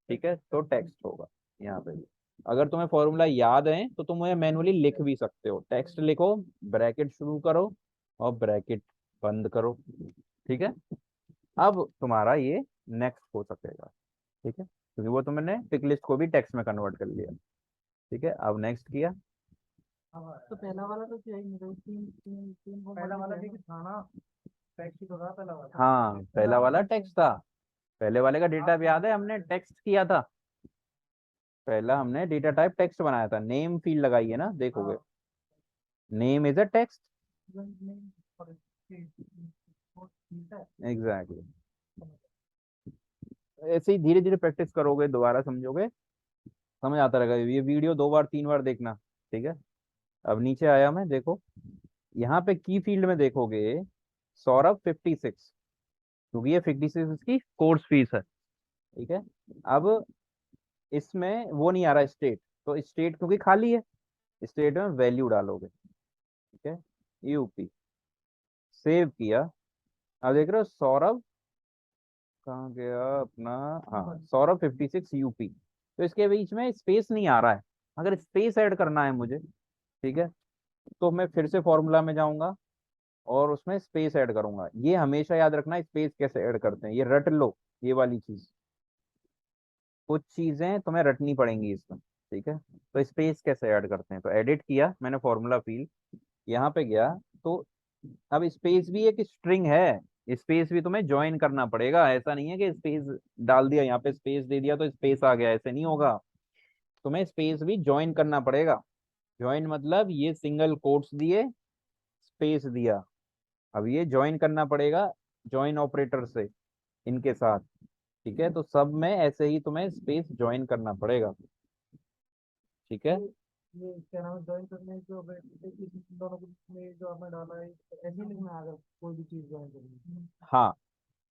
ठीक है, तो टेक्स्ट होगा यहाँ पे भी। अगर तुम्हें फॉर्मूला याद है तो तुम मुझे मैनुअली लिख भी सकते हो, टेक्स्ट लिखो, ब्रैकेट शुरू करो और ब्रैकेट बंद करो, ठीक है। अब तुम्हारा ये नेक्स्ट हो सकेगा, ठीक है, क्योंकि वो तुमने पिक लिस्ट को भी टेक्स्ट में कन्वर्ट कर लिया, ठीक है। अब नेक्स्ट किया। तो पहला वाला तो क्या ही नहीं था, तीन तीन तीन पहला वाला ठीक था ना, टेक्स्ट ही तो था पहला वाला। हाँ पहला वाला टेक्स्ट था, पहले वाले का डेटा याद है, हमने टेक्स्ट किया था। पहला हमने डेटा टाइप टेक्स्ट बनाया था, नेम फील्ड लगाई है ना, देखोगे name is a text. Exactly, ऐसे ही धीरे धीरे प्रैक्टिस करोगे दोबारा समझोगे, समझ आता रहेगा। ये वीडियो 2 बार 3 बार देखना, ठीक है। अब नीचे आया मैं, देखो यहाँ पे की फील्ड में देखोगे सौरभ 56, क्योंकि ये 56 इसकी कोर्स फीस है, ठीक है। अब इसमें वो नहीं आ रहा स्टेट, तो स्टेट क्योंकि खाली है, स्टेट में वैल्यू डालोगे, ठीक है। यूपी, सेव किया। अब देख रहे हो सौरभ कहाँ गया अपना, हाँ सौरभ 56 यूपी, तो इसके बीच में स्पेस नहीं आ रहा है। अगर स्पेस ऐड करना है मुझे, ठीक है, तो मैं फिर से फॉर्मूला में जाऊंगा और उसमें स्पेस ऐड करूंगा। ये हमेशा याद रखना स्पेस कैसे ऐड करते हैं, ये रट लो ये वाली चीज, कुछ चीजें तुम्हें रटनी पड़ेंगी इसमें, ठीक है। तो स्पेस कैसे ऐड करते हैं, तो एडिट किया मैंने फॉर्मूला फील्ड, यहाँ पे गया, तो अब स्पेस भी एक स्ट्रिंग है, स्पेस भी तुम्हें ज्वाइन करना पड़ेगा। ऐसा नहीं है कि स्पेस डाल दिया यहाँ पे, स्पेस दे दिया तो स्पेस आ गया, ऐसे नहीं होगा। तुम्हें स्पेस भी ज्वाइन करना पड़ेगा। ज्वाइन मतलब ये सिंगल कोट्स दिए, स्पेस दिया, अब ये ज्वाइन करना पड़ेगा ज्वाइन ऑपरेटर से इनके साथ, ठीक है। तो सब में ऐसे ही तुम्हें स्पेस ज्वाइन करना पड़ेगा, ठीक है। ये क्या नाम है, ज्वाइन करने जो दोनों के बीच में जो आपने डाला है, ऐसे ही लिखना है अगर कोई भी चीज ज्वाइन करनी है। हाँ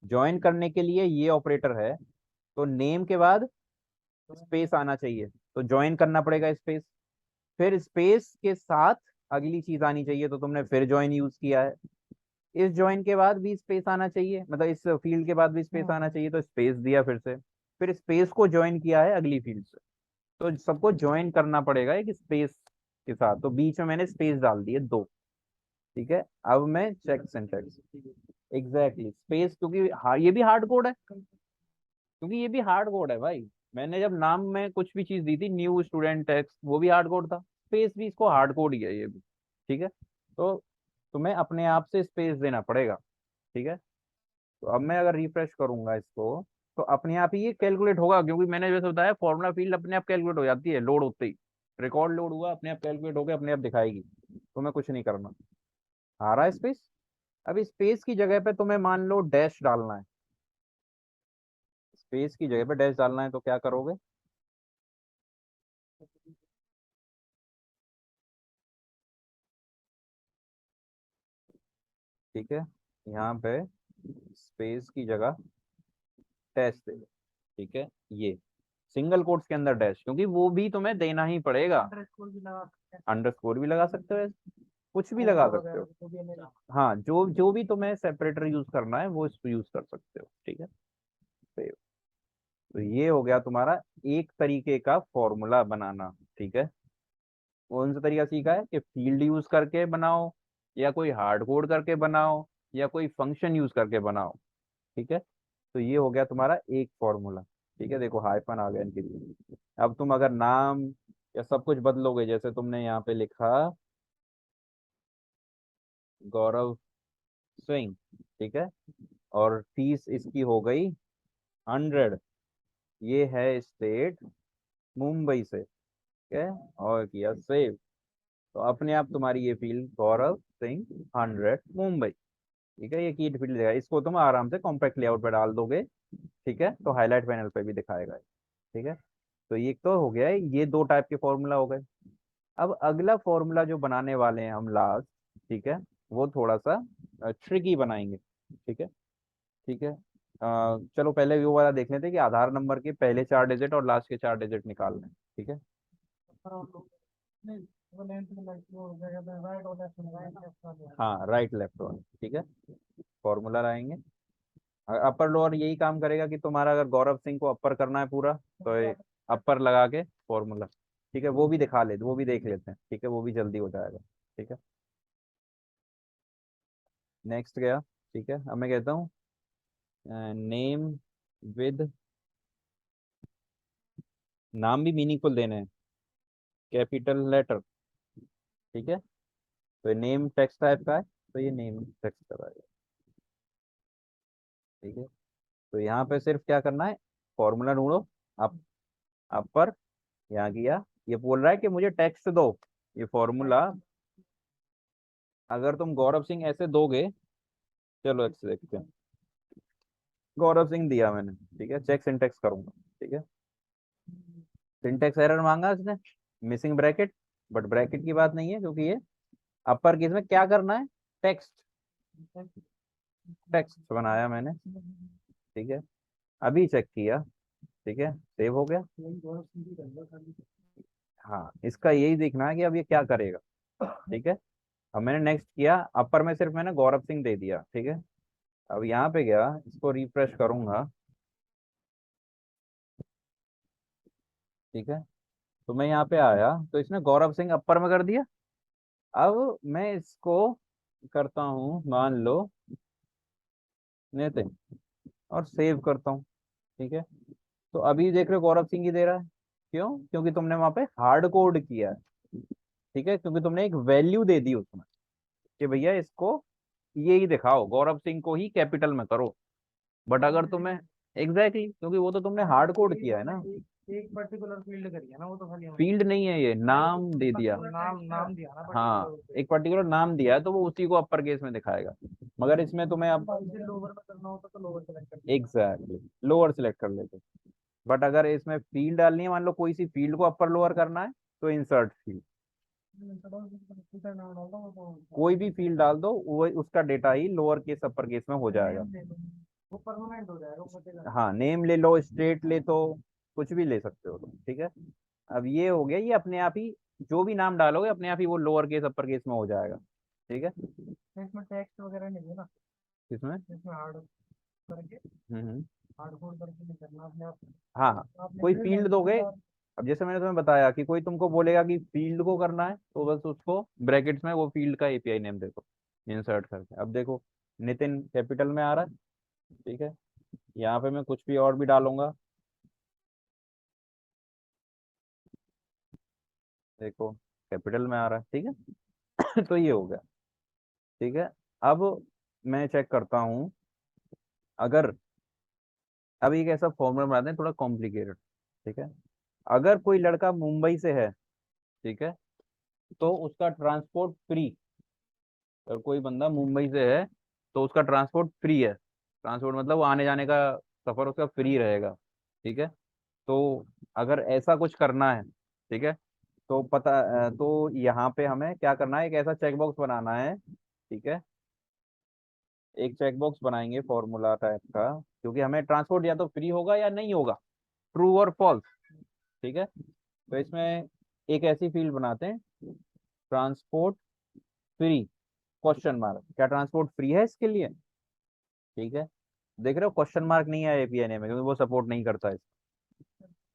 ज्वाइन करने के लिए ये ऑपरेटर है, तो नेम के बाद स्पेस आना चाहिए, तो ज्वाइन करना पड़ेगा स्पेस, फिर स्पेस के साथ अगली चीज आनी चाहिए, तो तुमने फिर ज्वाइन यूज किया है। इस ज्वाइन के बाद भी स्पेस आना चाहिए, मतलब इस फील्ड के बाद भी स्पेस आना चाहिए, तो स्पेस दिया फिर स्पेस को ज्वाइन किया है अगली फील्ड से, तो सबको ज्वाइन करना पड़ेगा एक स्पेस के साथ, तो बीच में मैंने स्पेस डाल दिए 2, ठीक है। अब मैं चेक सिंटैक्स, एग्जैक्टली स्पेस, क्योंकि ये भी हार्ड कोड है, क्योंकि ये भी हार्ड कोड है भाई। मैंने जब नाम में कुछ भी चीज दी थी, न्यू स्टूडेंट टेक्स्ट, वो भी हार्ड कोड था, स्पेस भी इसको हार्ड कोड ही है ये भी, ठीक है। तो तुम्हें अपने आप से स्पेस देना पड़ेगा, ठीक है। तो अब मैं अगर रिफ्रेश करूंगा इसको, तो अपने आप ही ये कैलकुलेट होगा, क्योंकि मैंने जैसे बताया फॉर्मूला फील्ड अपने आप कैलकुलेट हो जाती है, लोड होते ही रिकॉर्ड लोड हुआ अपने आप कैलकुलेट होकर अपने आप दिखाएगी, तुम्हें कुछ नहीं करना। आ रहा है स्पेस। अब स्पेस की जगह पे तुम्हें मान लो डैश डालना है, स्पेस की जगह पे डैश डालना है, तो क्या करोगे, ठीक है, यहाँ पे स्पेस की जगह डैश दे दो, ठीक है। ये सिंगल कोट्स के अंदर डैश, क्योंकि वो भी तुम्हें देना ही पड़ेगा। अंडरस्कोर भी लगा सकते हैं, अंडरस्कोर भी लगा सकते हो, कुछ भी लगा कोमा सकते वगैरह हो। जो भी हमें। हाँ जो जो भी तुम्हें सेपरेटर यूज करना है वो इसको यूज कर सकते हो, ठीक है। तो ये हो गया तुम्हारा एक तरीके का फॉर्मूला बनाना, ठीक है। कौन सा तरीका सीखा है कि फील्ड यूज करके बनाओ, या कोई हार्ड कोड करके बनाओ, या कोई फंक्शन यूज करके बनाओ, ठीक है। तो ये हो गया तुम्हारा एक फॉर्मूला, ठीक है। देखो हाइफन आ गया इनके लिए। अब तुम अगर नाम या सब कुछ बदलोगे, जैसे तुमने यहाँ पे लिखा गौरव सिंह, ठीक है, और फीस इसकी हो गई 100, ये है स्टेट मुंबई से, ठीक है, और किया सेव, तो अपने आप तुम्हारी ये फील्ड गौरव सिंह 100 मुंबई, ठीक है, ये की फील्ड देगा, इसको तुम आराम से कॉम्पैक्ट लेआउट पे डाल दोगे, ठीक है, तो हाईलाइट पैनल पे भी दिखाएगा, ठीक है। तो ये तो हो गया है, ये 2 टाइप के फॉर्मूला हो गए। अब अगला फॉर्मूला जो बनाने वाले हैं हम लास्ट, ठीक है, वो थोड़ा सा ट्रिकी बनाएंगे। ठीक है। ठीक है। चलो पहले वो वाला देख लेते हैं कि आधार नंबर के पहले 4 डिजिट और लास्ट के 4 डिजिट निकालने हैं। ठीक है। पर आप लोग नहीं, वो लेंथ में लाइक वो क्या कहते हैं, राइट और लेफ्ट में, राइट लेफ्ट वाले। हाँ, राइट लेफ्ट वाले। ठीक है। फॉर्मूला लाएंगे। अपर लोअर यही काम करेगा कि तुम्हारा अगर गौरव सिंह को अपर करना है पूरा, तो ये अपर लगा के फॉर्मूला। ठीक है, वो भी दिखा लेते, वो भी देख लेते हैं। ठीक है, वो भी जल्दी हो जाएगा। ठीक है। नेक्स्ट गया। ठीक है, अब मैं कहता हूँ नेम विद, नाम भी मीनिंगफुल देने हैं, कैपिटल लेटर। ठीक है। तो ये नेम टेक्स्ट टाइप का है, तो ये नेम टेक्स्ट का है। ठीक है। तो यहाँ पे सिर्फ क्या करना है, फॉर्मूला ढूंढो। अप, अपर यहाँ किया। ये बोल रहा है कि मुझे टेक्स्ट दो। ये फॉर्मूला अगर तुम गौरव सिंह ऐसे दोगे, चलो ऐसे देखते हैं। गौरव सिंह दिया मैंने। ठीक है, चेक सिंटेक्स करूंगा। ठीक है। सिंटेक्स एरर मांगा इसने, मिसिंग ब्रैकेट। बट ब्रैकेट की बात नहीं है, क्योंकि ये अपर केस में क्या करना है, टेक्स्ट। टेक्स्ट बनाया मैंने। ठीक है। अभी चेक किया। ठीक है, सेव हो गया। हाँ, इसका यही देखना है कि अब ये क्या करेगा। ठीक है। अब मैंने नेक्स्ट किया, अपर में सिर्फ मैंने गौरव सिंह दे दिया। ठीक है। अब यहाँ पे गया, इसको रिफ्रेश करूंगा। ठीक है। तो मैं यहाँ पे आया, तो इसने गौरव सिंह अपर में कर दिया। अब मैं इसको करता हूँ, मान लो नितिन, और सेव करता हूँ। ठीक है। तो अभी देख रहे हो गौरव सिंह ही दे रहा है। क्यों? क्योंकि तुमने वहां पे हार्ड कोड किया है। ठीक है, क्योंकि तुमने एक वैल्यू दे दी उसमें कि भैया इसको ये ही दिखाओ, गौरव सिंह को ही कैपिटल में करो। बट अगर तुम्हें एग्जैक्टली क्योंकि वो तो तुमने हार्ड कोड किया है ना। एक पर्टिकुलर फील्ड करी है ना, वो तो खाली हमें फील्ड नहीं है, ये नाम दे दिया। नाम नाम दिया ना हाँ, पर्टिकुलर। एक पर्टिकुलर नाम दिया है, तो वो उसी को अपर केस में दिखाएगा। मगर इसमें तुम्हें अब इसे लोअर में करना होता तो लोअर सेलेक्ट कर एग्जैक्टली लोअर सिलेक्ट कर लेते। बट अगर इसमें फील्ड डालनी है, मान लो कोई सी फील्ड को अपर लोअर करना है, तो इंसर्ट फील्ड, लेते नाम डालता हूँ तो कोई भी फील्ड डाल दो, वो उसका डेटा ही लोअर केस अपर केस में हो जाएगा। नेम ले लो, वो परमानेंट हो जाएगा, वो बचेगा नहीं। हाँ, नेम ले लो, स्टेट ले, तो कुछ भी ले सकते हो तुम। ठीक है। अब ये हो गया, ये अपने आप ही जो भी नाम डालोगे अपने आप ही वो लोअर केस अपर केस में हो जाएगा। ठीक है। तो इसमें टेक्स्ट वगैरह नहीं है ना, इसमें इसमें हार्ड करके, हम्म। हार्ड कोड करके नहीं करना अपने आप। हाँ हाँ, आपने कोई फील्ड फील्ड डाल दोगे। दिया। अब जैसे मैंने तुम्हें बताया कि कोई तुमको बोलेगा कि फील्ड को करना है, तो बस उसको ब्रैकेट्स में वो फील्ड का एपीआई नेम देखो, इंसर्ट करके। अब देखो, नितिन कैपिटल में आ रहा है। ठीक है। यहाँ पे मैं कुछ भी और भी डालूंगा, देखो कैपिटल में आ रहा है। ठीक है। तो ये हो गया। ठीक है। अब मैं चेक करता हूँ, अगर अब एक ऐसा फॉर्मूला बनाते हैं थोड़ा कॉम्प्लिकेटेड। ठीक है। अगर कोई लड़का मुंबई से है, ठीक है, तो उसका ट्रांसपोर्ट फ्री। अगर कोई बंदा मुंबई से है, तो उसका ट्रांसपोर्ट फ्री है। ट्रांसपोर्ट मतलब वो आने जाने का सफर उसका फ्री रहेगा। ठीक है। तो अगर ऐसा कुछ करना है, ठीक है, तो तो यहाँ पे हमें क्या करना है, एक ऐसा चेक बॉक्स बनाना है। ठीक है। एक चेक बॉक्स बनाएंगे फॉर्मूला टाइप का, क्योंकि हमें ट्रांसपोर्ट या तो फ्री होगा या नहीं होगा, ट्रू और फॉल्स। ठीक है। तो इसमें एक ऐसी फील्ड बनाते हैं, ट्रांसपोर्ट फ्री, क्वेश्चन मार्क। क्या ट्रांसपोर्ट फ्री है इसके लिए? ठीक है। देख रहे हो, क्वेश्चन मार्क नहीं है एपीआई में, क्योंकि वो सपोर्ट नहीं करता है।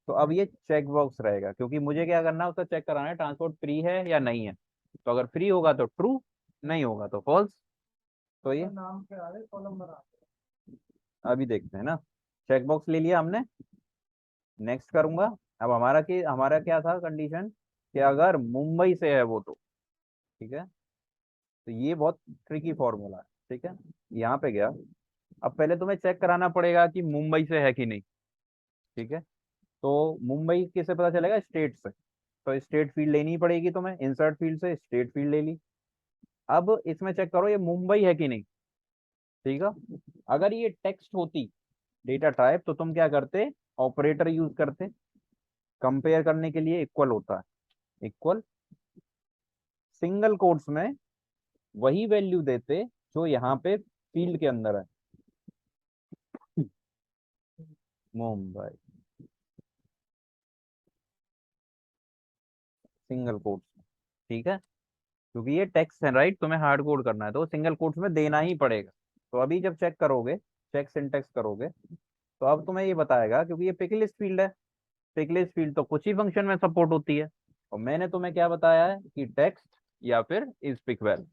तो अब ये चेक बॉक्स रहेगा, क्योंकि मुझे क्या करना है, उसका चेक कराना है ट्रांसपोर्ट फ्री है या नहीं है। तो अगर फ्री होगा तो ट्रू, नहीं होगा तो फॉल्स। तो ये नाम पे आ रहे कॉलम बना। अभी देखते हैं ना। चेक बॉक्स ले लिया हमने, नेक्स्ट करूंगा। अब हमारा क्या था कंडीशन, कि अगर मुंबई से है वो तो। ठीक है। तो ये बहुत ट्रिकी फॉर्मूला है। ठीक है। यहाँ पे गया, अब पहले तुम्हें चेक कराना पड़ेगा कि मुंबई से है कि नहीं। ठीक है। तो मुंबई किससे पता चलेगा, स्टेट से। तो स्टेट फील्ड लेनी पड़ेगी तुम्हें, इंसर्ट फील्ड से स्टेट फील्ड ले ली। अब इसमें चेक करो ये मुंबई है कि नहीं। ठीक है। अगर ये टेक्स्ट होती डेटा टाइप, तो तुम क्या करते, ऑपरेटर यूज करते, कंपेयर करने के लिए इक्वल होता है, इक्वल, सिंगल कोट्स में वही वैल्यू देते जो यहाँ पे फील्ड के अंदर है। मुंबई, सिंगल कोट्स, ठीक है, क्योंकि ये टेक्स्ट है राइट, तुम्हें हार्ड कोड करना है तो सिंगल कोट्स में देना ही पड़ेगा। तो अभी जब चेक करोगे, चेक सिंटेक्स करोगे, तो अब तुम्हें ये बताएगा, क्योंकि ये पिक लिस्ट फील्ड है, पिक लिस्ट फील्ड तो कुछ ही फंक्शन में सपोर्ट होती है, और मैंने तुम्हें क्या बताया है कि टेक्स्ट या फिर इज पिक वैल,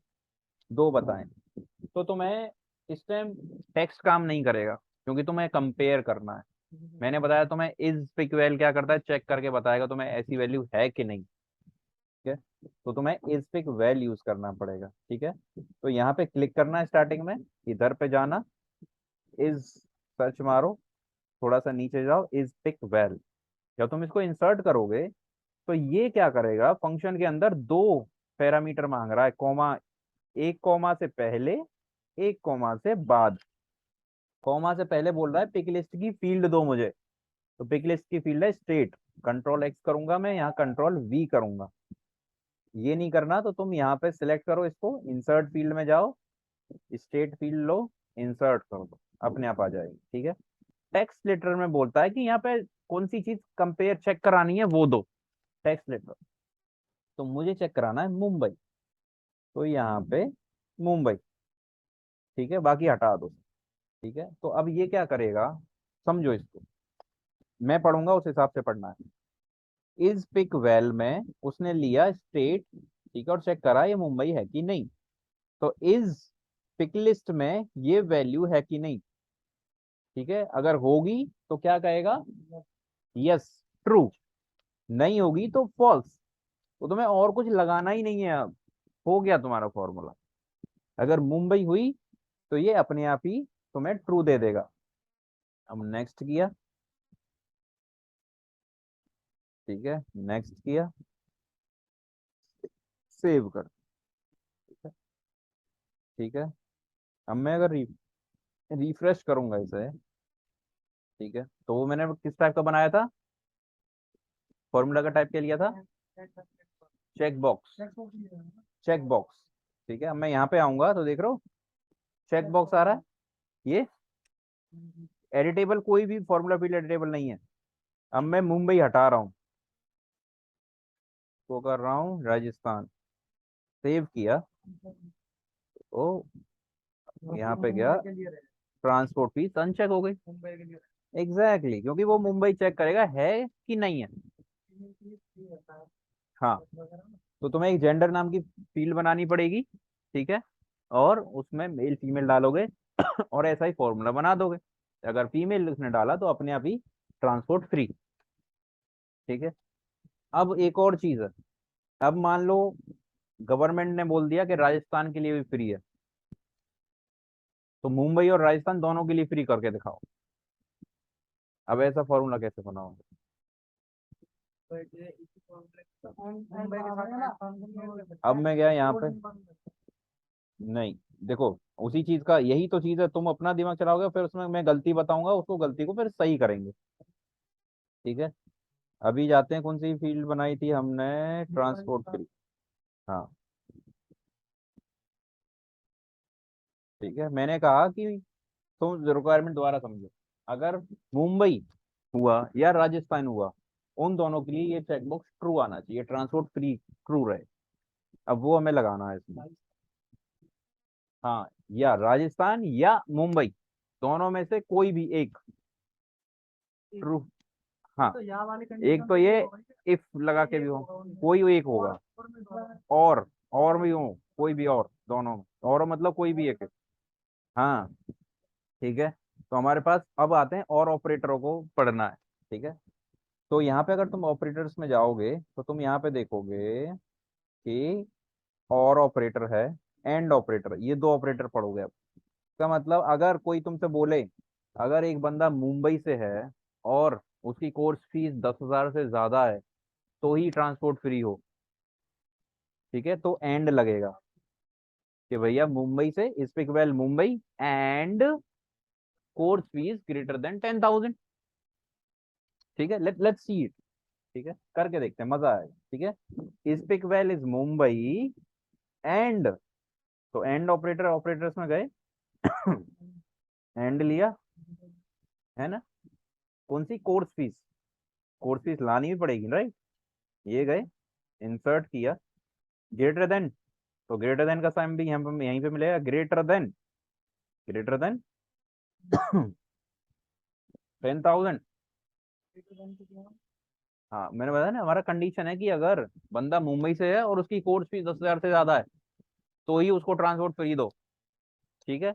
दो बताएं। तो तुम्हें इस टाइम टेक्स्ट काम नहीं करेगा, क्योंकि तुम्हें कंपेयर करना है। मैंने बताया तुम्हें इज पिक वैल क्या करता है, चेक करके बताएगा तुम्हें ऐसी वैल्यू है कि नहीं, ठीक है। तो तुम्हें इज पिक वैल यूज करना पड़ेगा, ठीक है। तो यहाँ पे क्लिक करना है स्टार्टिंग में, इधर पे जाना, इज सर्च मारो, थोड़ा सा नीचे जाओ, इज पिक वैल। जब तुम इसको इंसर्ट करोगे तो ये क्या करेगा, फंक्शन के अंदर दो पैरामीटर मांग रहा है, कॉमा, एक कॉमा से पहले, एक कॉमा से बाद। कॉमा से पहले बोल रहा है पिक लिस्ट की फील्ड दो मुझे, तो पिक लिस्ट की फील्ड है स्टेट, कंट्रोल एक्स करूंगा मैं, यहाँ कंट्रोल वी करूंगा। ये नहीं करना तो तुम यहाँ पे सिलेक्ट करो इसको, इंसर्ट फील्ड में जाओ, स्टेट फील्ड लो, इंसर्ट कर दो, अपने आप आ जाएगी, ठीक है। टेक्स्ट लेटर में बोलता है कि यहाँ पे कौन सी चीज कंपेयर चेक करानी है वो दो, टेक्स्ट लेटर। तो मुझे चेक कराना है मुंबई, तो यहाँ पे मुंबई, ठीक है, बाकी हटा दो, ठीक है। तो अब ये क्या करेगा, समझो इसको, मैं पढ़ूंगा उस हिसाब से पढ़ना है। इज पिक वेल में उसने लिया स्टेट, ठीक है, और चेक करा ये मुंबई है कि नहीं। तो इज पिक लिस्ट में ये वैल्यू है कि नहीं, ठीक है, अगर होगी तो क्या कहेगा, यस, ट्रू, नहीं होगी तो फॉल्स। तो तुम्हें और कुछ लगाना ही नहीं है अब, हो गया तुम्हारा फॉर्मूला। अगर मुंबई हुई तो ये अपने आप ही तुम्हें ट्रू दे देगा। अब नेक्स्ट किया, ठीक है, नेक्स्ट किया, सेव कर, ठीक है, ठीक है। अब मैं अगर रिफ्रेश करूंगा इसे, ठीक है, तो वो मैंने किस टाइप का बनाया था, फॉर्मूला का टाइप क्या लिया था, चेक बॉक्स, चेक बॉक्स, ठीक है। अब मैं यहाँ पे आऊंगा तो देख रहा हूँ चेक बॉक्स आ रहा है, ये एडिटेबल, कोई भी फॉर्मूला फील्ड एडिटेबल नहीं है। अब मैं मुंबई हटा रहा हूँ, तो कर रहा हूँ राजस्थान, सेव किया, तो यहाँ पे गया, ट्रांसपोर्ट फीस अनचेक हो गई। एग्जैक्टली exactly, क्योंकि वो मुंबई चेक करेगा है कि नहीं है। हाँ, तो तुम्हें एक जेंडर नाम की फील्ड बनानी पड़ेगी, ठीक है, और उसमें मेल फीमेल डालोगे और ऐसा ही फॉर्मूला बना दोगे। अगर फीमेल उसने डाला तो अपने आप ही ट्रांसपोर्ट फ्री, ठीक है। अब एक और चीज है, अब मान लो गवर्नमेंट ने बोल दिया कि राजस्थान के लिए भी फ्री है, तो मुंबई और राजस्थान दोनों के लिए फ्री करके दिखाओ। अब ऐसा फॉर्मूला कैसे बनाओगे, अब मैं गया यहाँ पे, नहीं, देखो, उसी चीज का यही तो चीज है, तुम अपना दिमाग चलाओगे फिर उसमें मैं गलती बताऊंगा, उसको गलती को फिर सही करेंगे, ठीक है। अभी जाते हैं, कौन सी फील्ड बनाई थी हमने, ट्रांसपोर्ट फ्री, हाँ, ठीक है। मैंने कहा कि तुम रिक्वायरमेंट दोबारा समझो, अगर मुंबई हुआ या राजस्थान हुआ, उन दोनों के लिए ये चेकबॉक्स ट्रू आना चाहिए, ट्रांसपोर्ट फ्री ट्रू रहे। अब वो हमें लगाना है इसमें, हाँ, या राजस्थान या मुंबई, दोनों में से कोई भी एक ट्रू, हाँ, एक तो ये इफ लगा के भी हो, कोई एक होगा, और भी हो, कोई भी और, दोनों में और मतलब कोई भी एक है। हाँ, ठीक है। तो हमारे पास अब आते हैं और ऑपरेटरों को पढ़ना है, ठीक है। तो यहाँ पे अगर तुम ऑपरेटर्स में जाओगे तो तुम यहाँ पे देखोगे कि और ऑपरेटर है, एंड ऑपरेटर, ये दो ऑपरेटर पढ़ोगे अब। इसका मतलब अगर कोई तुमसे बोले, अगर एक बंदा मुंबई से है और उसकी कोर्स फीस 10,000 से ज्यादा है तो ही ट्रांसपोर्ट फ्री हो, ठीक है, तो एंड लगेगा कि भैया मुंबई से speak well Mumbai and course fees greater than 10,000, ठीक है। लेट्स सी इट, ठीक है, करके देखते हैं, मजा आएगा, ठीक है। Speak well is Mumbai and तो एंड ऑपरेटर ऑपरेटर्स में गए, एंड लिया, है ना, कौन सी, कोर्स फीस, कोर्स फीस लानी भी पड़ेगी, राइट। ये गए, इंसर्ट किया, ग्रेटर देन, तो ग्रेटर देन का साइन भी यहाँ पे यहीं पे मिलेगा, ग्रेटर देन, ग्रेटर देन 10,000। हाँ मैंने बताया ना, हमारा कंडीशन है कि अगर बंदा मुंबई से है और उसकी कोर्स फीस 10,000 से ज्यादा है तो ही उसको ट्रांसपोर्ट फ्री दो, ठीक है।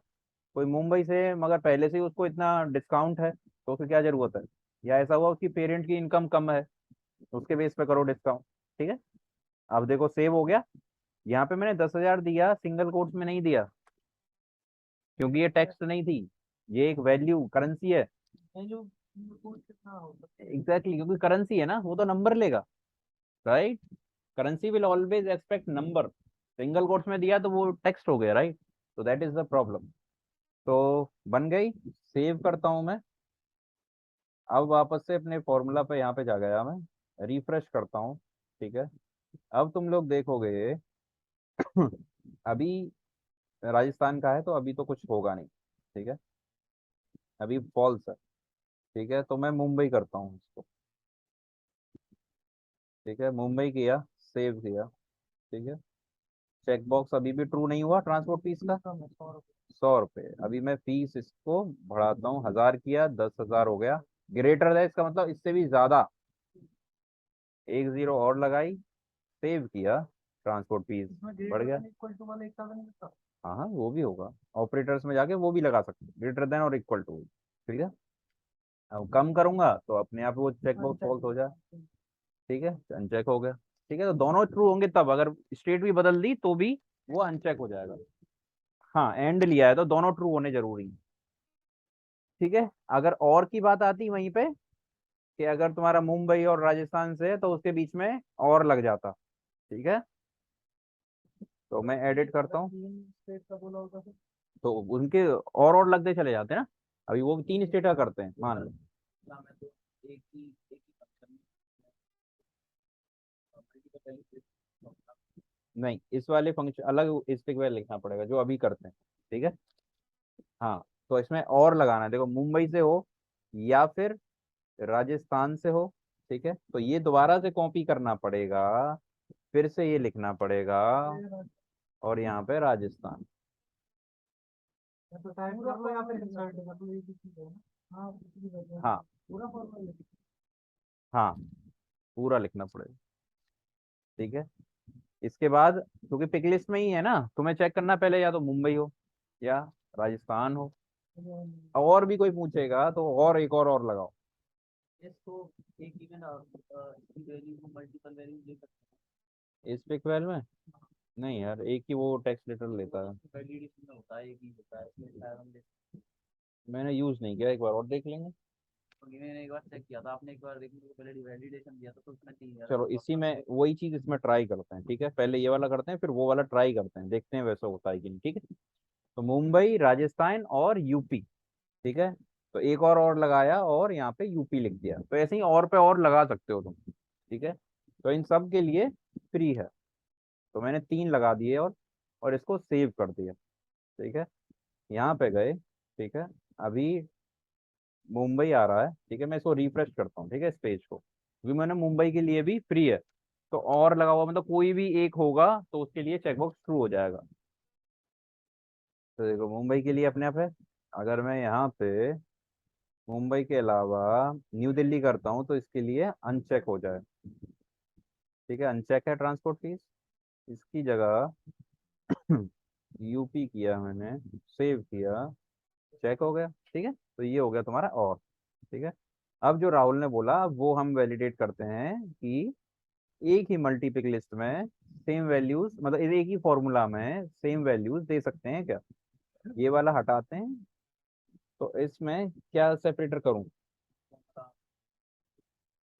कोई मुंबई से मगर पहले से ही उसको इतना डिस्काउंट है तो फिर क्या जरूरत है, या ऐसा हुआ उसकी पेरेंट की इनकम कम है तो उसके बेस पे करो डिस्काउंट, ठीक है। अब देखो सेव हो गया, यहाँ पे मैंने 10,000 दिया, सिंगल कोट्स में नहीं दिया क्योंकि ये टैक्स नहीं थी, ये एक वैल्यू करेंसी है। नहीं जो कोर्स कितना होता एग्जैक्टली क्योंकि करेंसी है ना, वो तो नंबर लेगा, right. Currency will always expect number, single quotes में दिया तो वो टेक्स्ट हो गया, राइट। तो दैट इज द प्रॉब्लम। तो बन गई, सेव करता हूं मैं। अब वापस से अपने फॉर्मूला पे यहाँ पे जा गया मैं, रिफ्रेश करता हूँ, ठीक है। अब तुम लोग देखोगे अभी राजस्थान का है तो अभी तो कुछ होगा नहीं, ठीक है, अभी फॉल्स है, ठीक है। तो मैं मुंबई करता हूँ इसको, ठीक है, मुंबई किया, सेव किया, ठीक है। चेक बॉक्स अभी भी ट्रू नहीं हुआ, ट्रांसपोर्ट फीस का कम है 100 रुपये। 100 रुपये। अभी मैं फीस इसको बढ़ाता हूँ, 1,000 किया, 10,000 हो गया, ग्रेटर है इसका मतलब इससे भी ज्यादा, एक जीरो और लगाई, सेव किया, ट्रांसपोर्ट फीस इसमें बढ़ ग्रेटर गया। देन इक्वल टू वाला एक साथ नहीं होता। हाँ हाँ वो भी होगा, ऑपरेटर्स में जाके वो भी लगा सकते, ग्रेटर देन और इक्वल टू, ठीक है। अब कम करूंगा तो अपने आप वो चेक बॉक्स अनचेक फॉल्स हो हो जाए, जाता है। ठीक है, अनचेक हो गया, ठीक है। तो दोनों ट्रू होंगे तब, अगर स्टेट भी बदल दी तो भी वो अनचेक हो जाएगा। हाँ एंड लिया है तो दोनों ट्रू होने जरूरी है, ठीक है। अगर और की बात आती वहीं पे कि अगर तुम्हारा मुंबई और राजस्थान से है तो उसके बीच में और लग जाता, ठीक है। तो मैं एडिट करता अगर हूँ, 3 स्टेट का बोला होगा तो तो उनके और लगते चले जाते हैं ना। अभी वो 3 स्टेट का करते हैं मान लो, इतना में तो एक ही फंक्शन में multiple value नहीं इस वाले फंक्शन अलग स्टिक वाले लिखना पड़ेगा जो अभी करते हैं, ठीक है। हाँ तो इसमें और लगाना है, देखो मुंबई से हो या फिर राजस्थान से हो, ठीक है, तो ये दोबारा से कॉपी करना पड़ेगा, फिर से ये लिखना पड़ेगा, और यहाँ पे राजस्थान। या तो टाइप कर लो या फिर इंसर्ट कर लो, एक ही चीज है ना। हाँ कुछ भी कर लो, हाँ पूरा फॉर्मूला लिख। हाँ पूरा लिखना पड़ेगा, ठीक है। इसके बाद क्योंकि पिक लिस्ट में ही है ना, तुम्हें चेक करना पहले या तो मुंबई हो या राजस्थान हो, और भी कोई पूछेगा तो और एक और लगाओ। इसको एक इवन इसकी वैल्यू को मल्टीपल वैल्यू ले सकते इस पिक वेल में नहीं यार, एक ही वो टेक्स्ट लेटर लेता है, हैं। वैलिडेशन में होता है एक ही होता है, इसमें शायद हम मैंने यूज नहीं किया, एक बार और देख लेंगे। मैंने एक बार चेक किया था, आपने एक बार देखने को पहले वैलिडेशन दिया था तो उसमें 3,000 चलो इसी में वही चीज इसमें ट्राई करते हैं, ठीक है, पहले ये वाला करते हैं फिर वो वाला ट्राई करते हैं, देखते हैं वैसा होता है कि नहीं, ठीक है। तो मुंबई, राजस्थान और यूपी, ठीक है। तो एक और लगाया और यहाँ पे यूपी लिख दिया, तो ऐसे ही और पे और लगा सकते हो तुम, ठीक है। तो इन सब के लिए फ्री है, तो मैंने 3 लगा दिए और इसको सेव कर दिया, ठीक है। यहाँ पे गए, ठीक है, अभी मुंबई आ रहा है, ठीक है, मैं इसको रिफ्रेश करता हूँ, ठीक है, इस पेज को, क्योंकि मैंने मुंबई के लिए भी फ्री है, तो और लगा हुआ मतलब कोई भी एक होगा तो उसके लिए चेकबॉक्स ट्रू हो जाएगा। तो देखो मुंबई के लिए अपने आप है, अगर मैं यहाँ पे मुंबई के अलावा न्यू दिल्ली करता हूँ तो इसके लिए अनचेक हो जाए, ठीक है, अनचेक है ट्रांसपोर्ट फीस, इसकी जगह यूपी किया मैंने, सेव किया, चेक हो गया, ठीक है। तो ये हो गया तुम्हारा और, ठीक है। अब जो राहुल ने बोला वो हम वैलिडेट करते हैं कि एक ही मल्टीपिक लिस्ट में सेम वैल्यूज, मतलब एक ही फॉर्मूला में सेम वैल्यूज दे सकते हैं क्या। ये वाला हटाते हैं, तो इसमें क्या सेपरेटर करूं,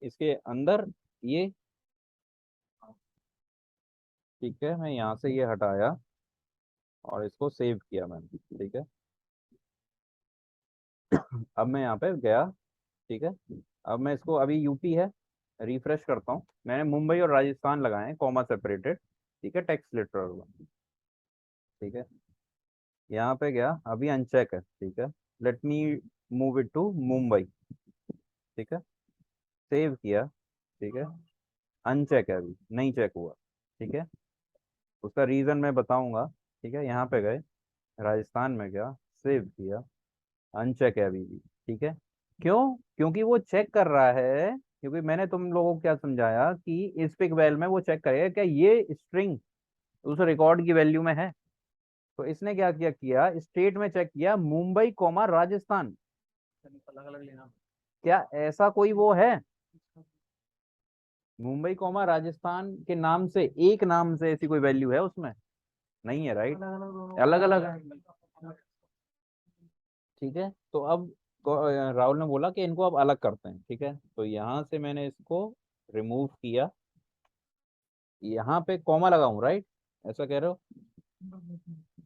इसके अंदर ये, ठीक है, मैं यहाँ से ये हटाया और इसको सेव किया मैंने, ठीक है। अब मैं यहाँ पे गया, ठीक है, अब मैं इसको, अभी यूपी है, रिफ्रेश करता हूँ, मैंने मुंबई और राजस्थान लगाए हैं कॉमा सेपरेटेड, ठीक है, टेक्स्ट लेटर, ठीक है, यहाँ पे गया, अभी अनचेक है, ठीक है। Let me move it to Mumbai, ठीक है। सेव किया, ठीक है। अनचेक है, अभी नहीं चेक हुआ, ठीक है। उसका रीजन मैं बताऊंगा, ठीक है। यहाँ पे गए, राजस्थान में गया, सेव किया, अनचेक है अभी भी, ठीक है। क्यों? क्योंकि वो चेक कर रहा है, क्योंकि मैंने तुम लोगों को क्या समझाया कि स्पीक वेल में वो चेक करेगा क्या ये स्ट्रिंग उस रिकॉर्ड की वैल्यू में है। तो इसने क्या किया किया स्टेट में चेक किया मुंबई कॉमा राजस्थान। अलग अलग लेना। क्या ऐसा कोई वो है? मुंबई कॉमा राजस्थान के नाम से, एक नाम से ऐसी कोई वैल्यू है उसमें? नहीं है, राइट। अलग अलग दोनों अलग अलग अलग है, अलग। ठीक है। तो अब राहुल ने बोला कि इनको अब अलग करते हैं, ठीक है। तो यहाँ से मैंने इसको रिमूव किया, यहाँ पे कॉमा लगाऊं, राइट? ऐसा कह रहे हो?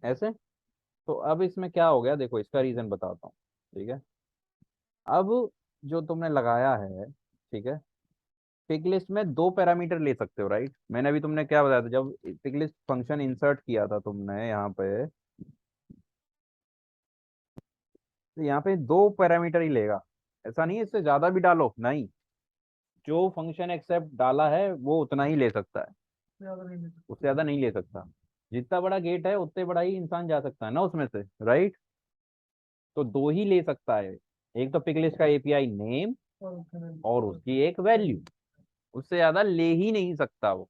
ऐसे। तो अब इसमें क्या हो गया, देखो इसका रीजन बताता हूँ, ठीक है। अब जो तुमने लगाया है, ठीक है, पिक लिस्ट में दो पैरामीटर ले सकते हो, राइट? मैंने अभी तुमने क्या बताया था, जब पिक लिस्ट फंक्शन इंसर्ट किया था तुमने यहाँ पे, तो यहाँ पे दो पैरामीटर ही लेगा। ऐसा नहीं है इससे ज्यादा भी डालो, नहीं। जो फंक्शन एक्सेप्ट डाला है वो उतना ही ले सकता है, ज्यादा नहीं मिल उससे ज्यादा नहीं ले सकता। जितना बड़ा गेट है उतने बड़ा ही इंसान जा सकता है ना उसमें से, राइट? तो दो ही ले सकता है, एक तो पिकलिस्ट का एपीआई नेम और उसमें और उसकी एक वैल्यू, उससे ज्यादा ले ही नहीं सकता वो,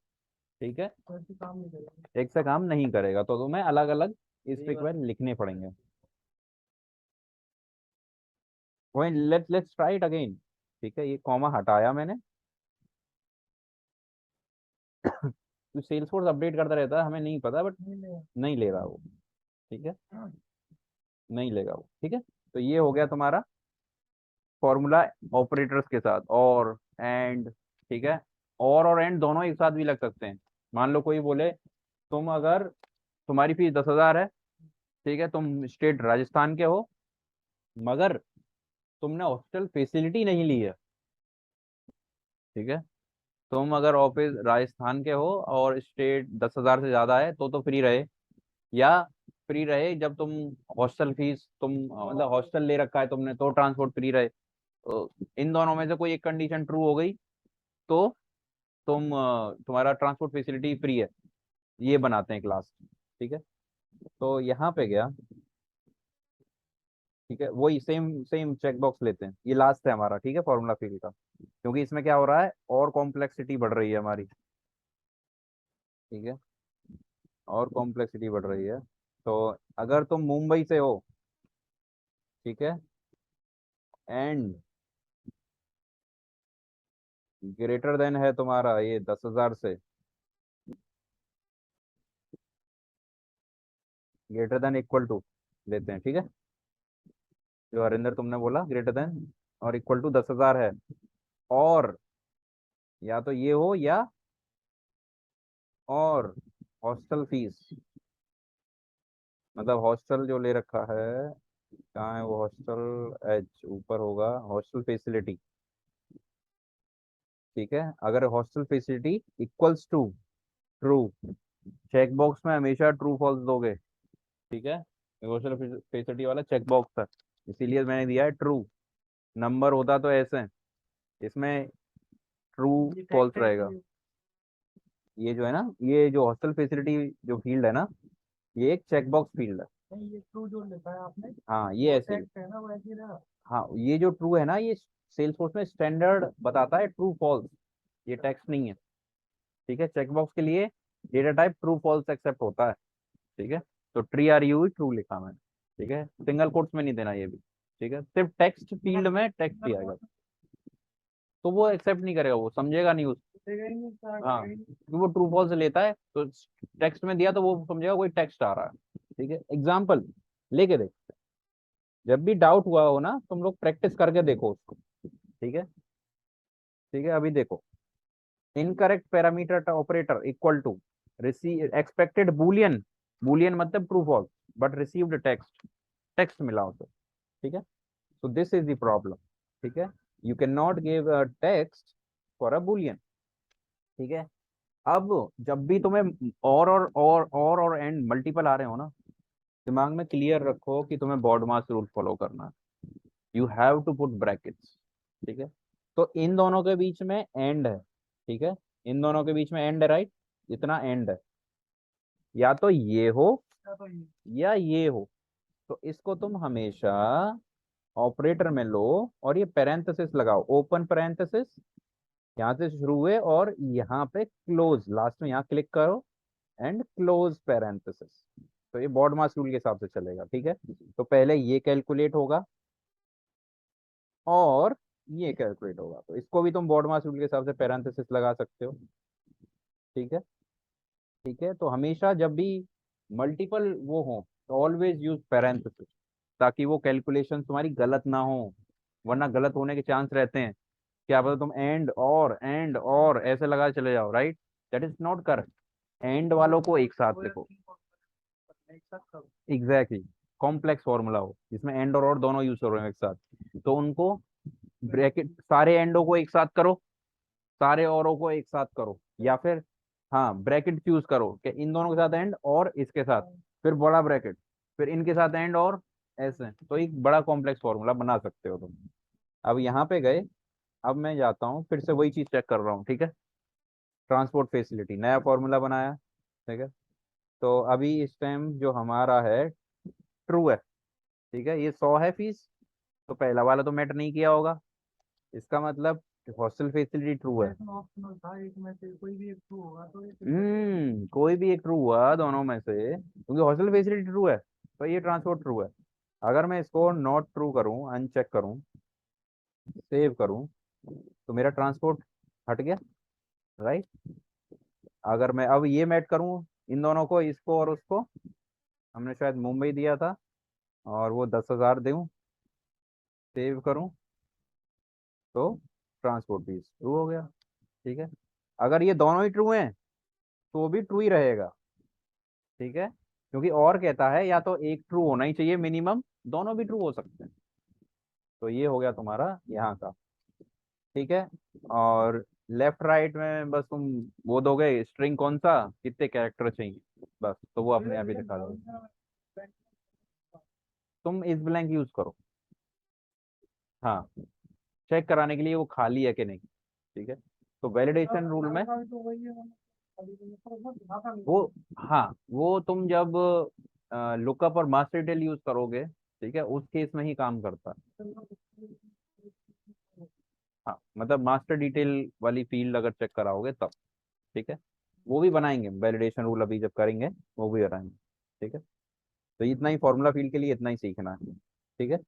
ठीक है। वैसे काम नहीं करेगा। एक से काम नहीं करेगा, तो तुम्हें अलग अलग इस पे लिखने पड़ेंगे। वही लेट्स ट्राई इट अगेन, ठीक है। ये कॉमा हटाया मैंने। तो सेल्स फोर्स अपडेट करता रहता है, हमें नहीं पता, बट नहीं ले। नहीं ले रहा वो, ठीक है। हाँ। नहीं लेगा वो, ठीक है। तो ये हो गया तुम्हारा फॉर्मूला ऑपरेटर्स के साथ, और एंड, ठीक है। और एंड दोनों एक साथ भी लग सकते हैं। मान लो कोई बोले, तुम अगर तुम्हारी फीस 10,000 है, ठीक है, तुम स्टेट राजस्थान के हो, मगर तुमने हॉस्टल फैसिलिटी नहीं ली है, ठीक है। तुम अगर ऑफिस राजस्थान के हो और स्टेट 10,000 से ज्यादा है तो फ्री रहे, या फ्री रहे जब तुम हॉस्टल फीस तुम मतलब हॉस्टल ले रखा है तुमने तो ट्रांसपोर्ट फ्री रहे। तो इन दोनों में से कोई एक कंडीशन ट्रू हो गई तो तुम्हारा ट्रांसपोर्ट फैसिलिटी फ्री है। ये बनाते हैं क्लास, ठीक है। तो यहाँ पे गया, ठीक है, वही सेम सेम चेकबॉक्स लेते हैं, ये लास्ट है हमारा, ठीक है, फॉर्मूला फिल का। क्योंकि इसमें क्या हो रहा है, और कॉम्प्लेक्सिटी बढ़ रही है हमारी, ठीक है, और कॉम्प्लेक्सिटी बढ़ रही है। तो अगर तुम मुंबई से हो, ठीक है, एंड ग्रेटर देन है तुम्हारा ये 10,000 से, ग्रेटर देन इक्वल टू लेते हैं, ठीक है। जो हरिंदर तुमने बोला ग्रेटर देन और इक्वल टू 10,000 है, और या तो ये हो या और हॉस्टल फीस, मतलब हॉस्टल जो ले रखा है, कहाँ है वो हॉस्टल, एच ऊपर होगा, हॉस्टल फैसिलिटी, ठीक है। अगर hostel facility equals to true, checkbox में हमेशा ट्रू फॉल्स दोगे, ठीक है। हॉस्टल फैसिलिटी वाला चेक बॉक्स है, इसीलिए मैंने दिया है ट्रू। नंबर होता तो ऐसे, इसमें ट्रू ये फॉल्स टैक्स है रहेगा। कि ये जो है ना, ये जो हॉस्टल फैसिलिटी जो फील्ड है ना, ये एक चेकबॉक्स फील्ड है। नहीं, ये ट्रू जो लिखा है आपने, हाँ ये वो ऐसे ही। टैक्स है ना, वो ऐसे ही रहा। हाँ ये जो ट्रू है ना, ये सेल्स फोर्स में स्टैंडर्ड बताता है ट्रू फॉल्स, ये टेक्स्ट नहीं है, ठीक है। चेकबॉक्स के लिए data type true false accept होता है, ठीक है। तो ट्री आर यू ट्रू लिखा मैंने, ठीक है, सिंगल कोट्स में नहीं देना ये भी, ठीक है। सिर्फ टेक्स्ट फील्ड में टेक्स्ट ही आएगा, तो वो एक्सेप्ट नहीं करेगा, वो समझेगा नहीं। देगा ही नहीं, स्टार्ट हाँ करेगा ही नहीं। क्योंकि वो ट्रू फॉल्स लेता है, तो टेक्स्ट में दिया तो वो समझेगा कोई टेक्स्ट आ रहा है, ठीक है। एग्जाम्पल लेके देख, जब भी डाउट हुआ हो ना तुम लोग प्रैक्टिस करके देखो उसको, ठीक है। ठीक है, अभी देखो, incorrect parameter operator equal to receive expected boolean, boolean मतलब true false, but received text, text मिला उसे, ठीक है। So this is the problem, ठीक है। You can not give a text for a boolean, ठीक है। अब जब भी तुम्हें और एंड मल्टीपल आ रहे हो ना, दिमाग में क्लियर रखो कि तुम्हें बॉडमास रूल फॉलो करना है। You have to put brackets, ठीक है। तो इन दोनों के बीच में एंड है, ठीक है। इन दोनों के बीच में एंड है, राइट। इतना एंड है, या तो ये हो या तो ये। या ये हो। तो इसको तुम हमेशा ऑपरेटर में लो और ये पैरेंथेसिस लगाओ, ओपन पैरेंथेसिस, यहाँ से शुरू हुए और यहाँ पे क्लोज, लास्ट में यहाँ क्लिक करो एंड क्लोज पैरेंथेसिस। तो ये बॉड मास रूल के हिसाब से चलेगा, ठीक है। तो पहले ये कैलकुलेट होगा और ये कैलकुलेट होगा, तो इसको भी तुम बॉड मास रूल के हिसाब से पैरेंथेसिस लगा सकते हो, ठीक है। ठीक है, तो हमेशा जब भी मल्टीपल वो हो तो ऑलवेज यूज पैरेंथेसिस, ताकि वो कैलकुलेशन तुम्हारी गलत ना हो। वरना गलत होने के चांस रहते हैं। क्या पता तुम एंड और ऐसे लगा चले जाओ, right. That is not correct. And वालों को एक साथ दो या लिखो। तीन फॉर्मूला एक साथ करो। Exactly exactly. कॉम्प्लेक्स फॉर्मूला हो जिसमें एंड और दोनों यूज हो रहे हैं एक साथ, तो उनको ब्रैकेट, सारे एंडो को एक साथ करो, सारे औरों को एक साथ करो, या फिर हाँ ब्रैकेट चूज करो कि इन दोनों के साथ एंड और इसके साथ, फिर बड़ा ब्रैकेट, फिर इनके साथ एंड और ऐसे, तो एक बड़ा कॉम्प्लेक्स फॉर्मूला बना सकते हो तुम। अब यहाँ पे गए, अब मैं जाता हूँ फिर से वही चीज चेक कर रहा हूँ, ठीक है। ट्रांसपोर्ट फैसिलिटी नया फॉर्मूला बनाया, ठीक है। तो अभी इस टाइम जो हमारा है ट्रू है, ठीक है। ये 100 है फीस, तो पहला वाला तो मैटर नहीं किया होगा, इसका मतलब हॉस्टल फैसिलिटी ट्रू है। इसमें ऑप्शनल था, एक में से कोई भी एक ट्रू होगा तो ये रिजेक्ट हो जाएगा। कोई भी एक ट्रू हुआ दोनों में से, क्योंकि हॉस्टल फैसिलिटी ट्रू है तो ये ट्रांसपोर्ट ट्रू है। अगर मैं इसको नॉट ट्रू करूं, अनचेक करूं, सेव करूं, तो मेरा ट्रांसपोर्ट हट गया, राइट। अगर मैं अब ये मैच करूं इन दोनों को, इसको और उसको, हमने शायद मुंबई दिया था, और वो 10,000 दूं, सेव करूं, तो ट्रांसपोर्ट फीस ट्रू हो गया, ठीक है। अगर ये दोनों ही ट्रू हैं तो भी ट्रू ही रहेगा, ठीक है। क्योंकि और कहता है या तो एक ट्रू होना ही चाहिए मिनिमम, दोनों भी ट्रू हो सकते हैं। तो ये हो गया तुम्हारा यहाँ का, ठीक है। और लेफ्ट राइट में बस तुम वो दोगे स्ट्रिंग कौन सा, कितने कैरेक्टर चाहिए, बस तो वो अपने आप ही दिखा दोगे। तुम इस ब्लैंक यूज करो, हाँ, चेक कराने के लिए वो खाली है कि नहीं, ठीक है। तो वैलिडेशन रूल में का भी तो वही है, खाली तो पर उसमें दिखाता नहीं वो, है। हाँ, वो तुम जब लुकअप और मास्टर डिटेल यूज करोगे, ठीक है, उस केस में ही काम करता है। हाँ, मतलब मास्टर डिटेल वाली फील्ड अगर चेक कराओगे तब, ठीक है। वो भी बनाएंगे वैलिडेशन रूल, अभी जब करेंगे वो भी बनाएंगे, ठीक है। तो इतना ही फॉर्मूला फील्ड के लिए इतना ही सीखना है, ठीक है।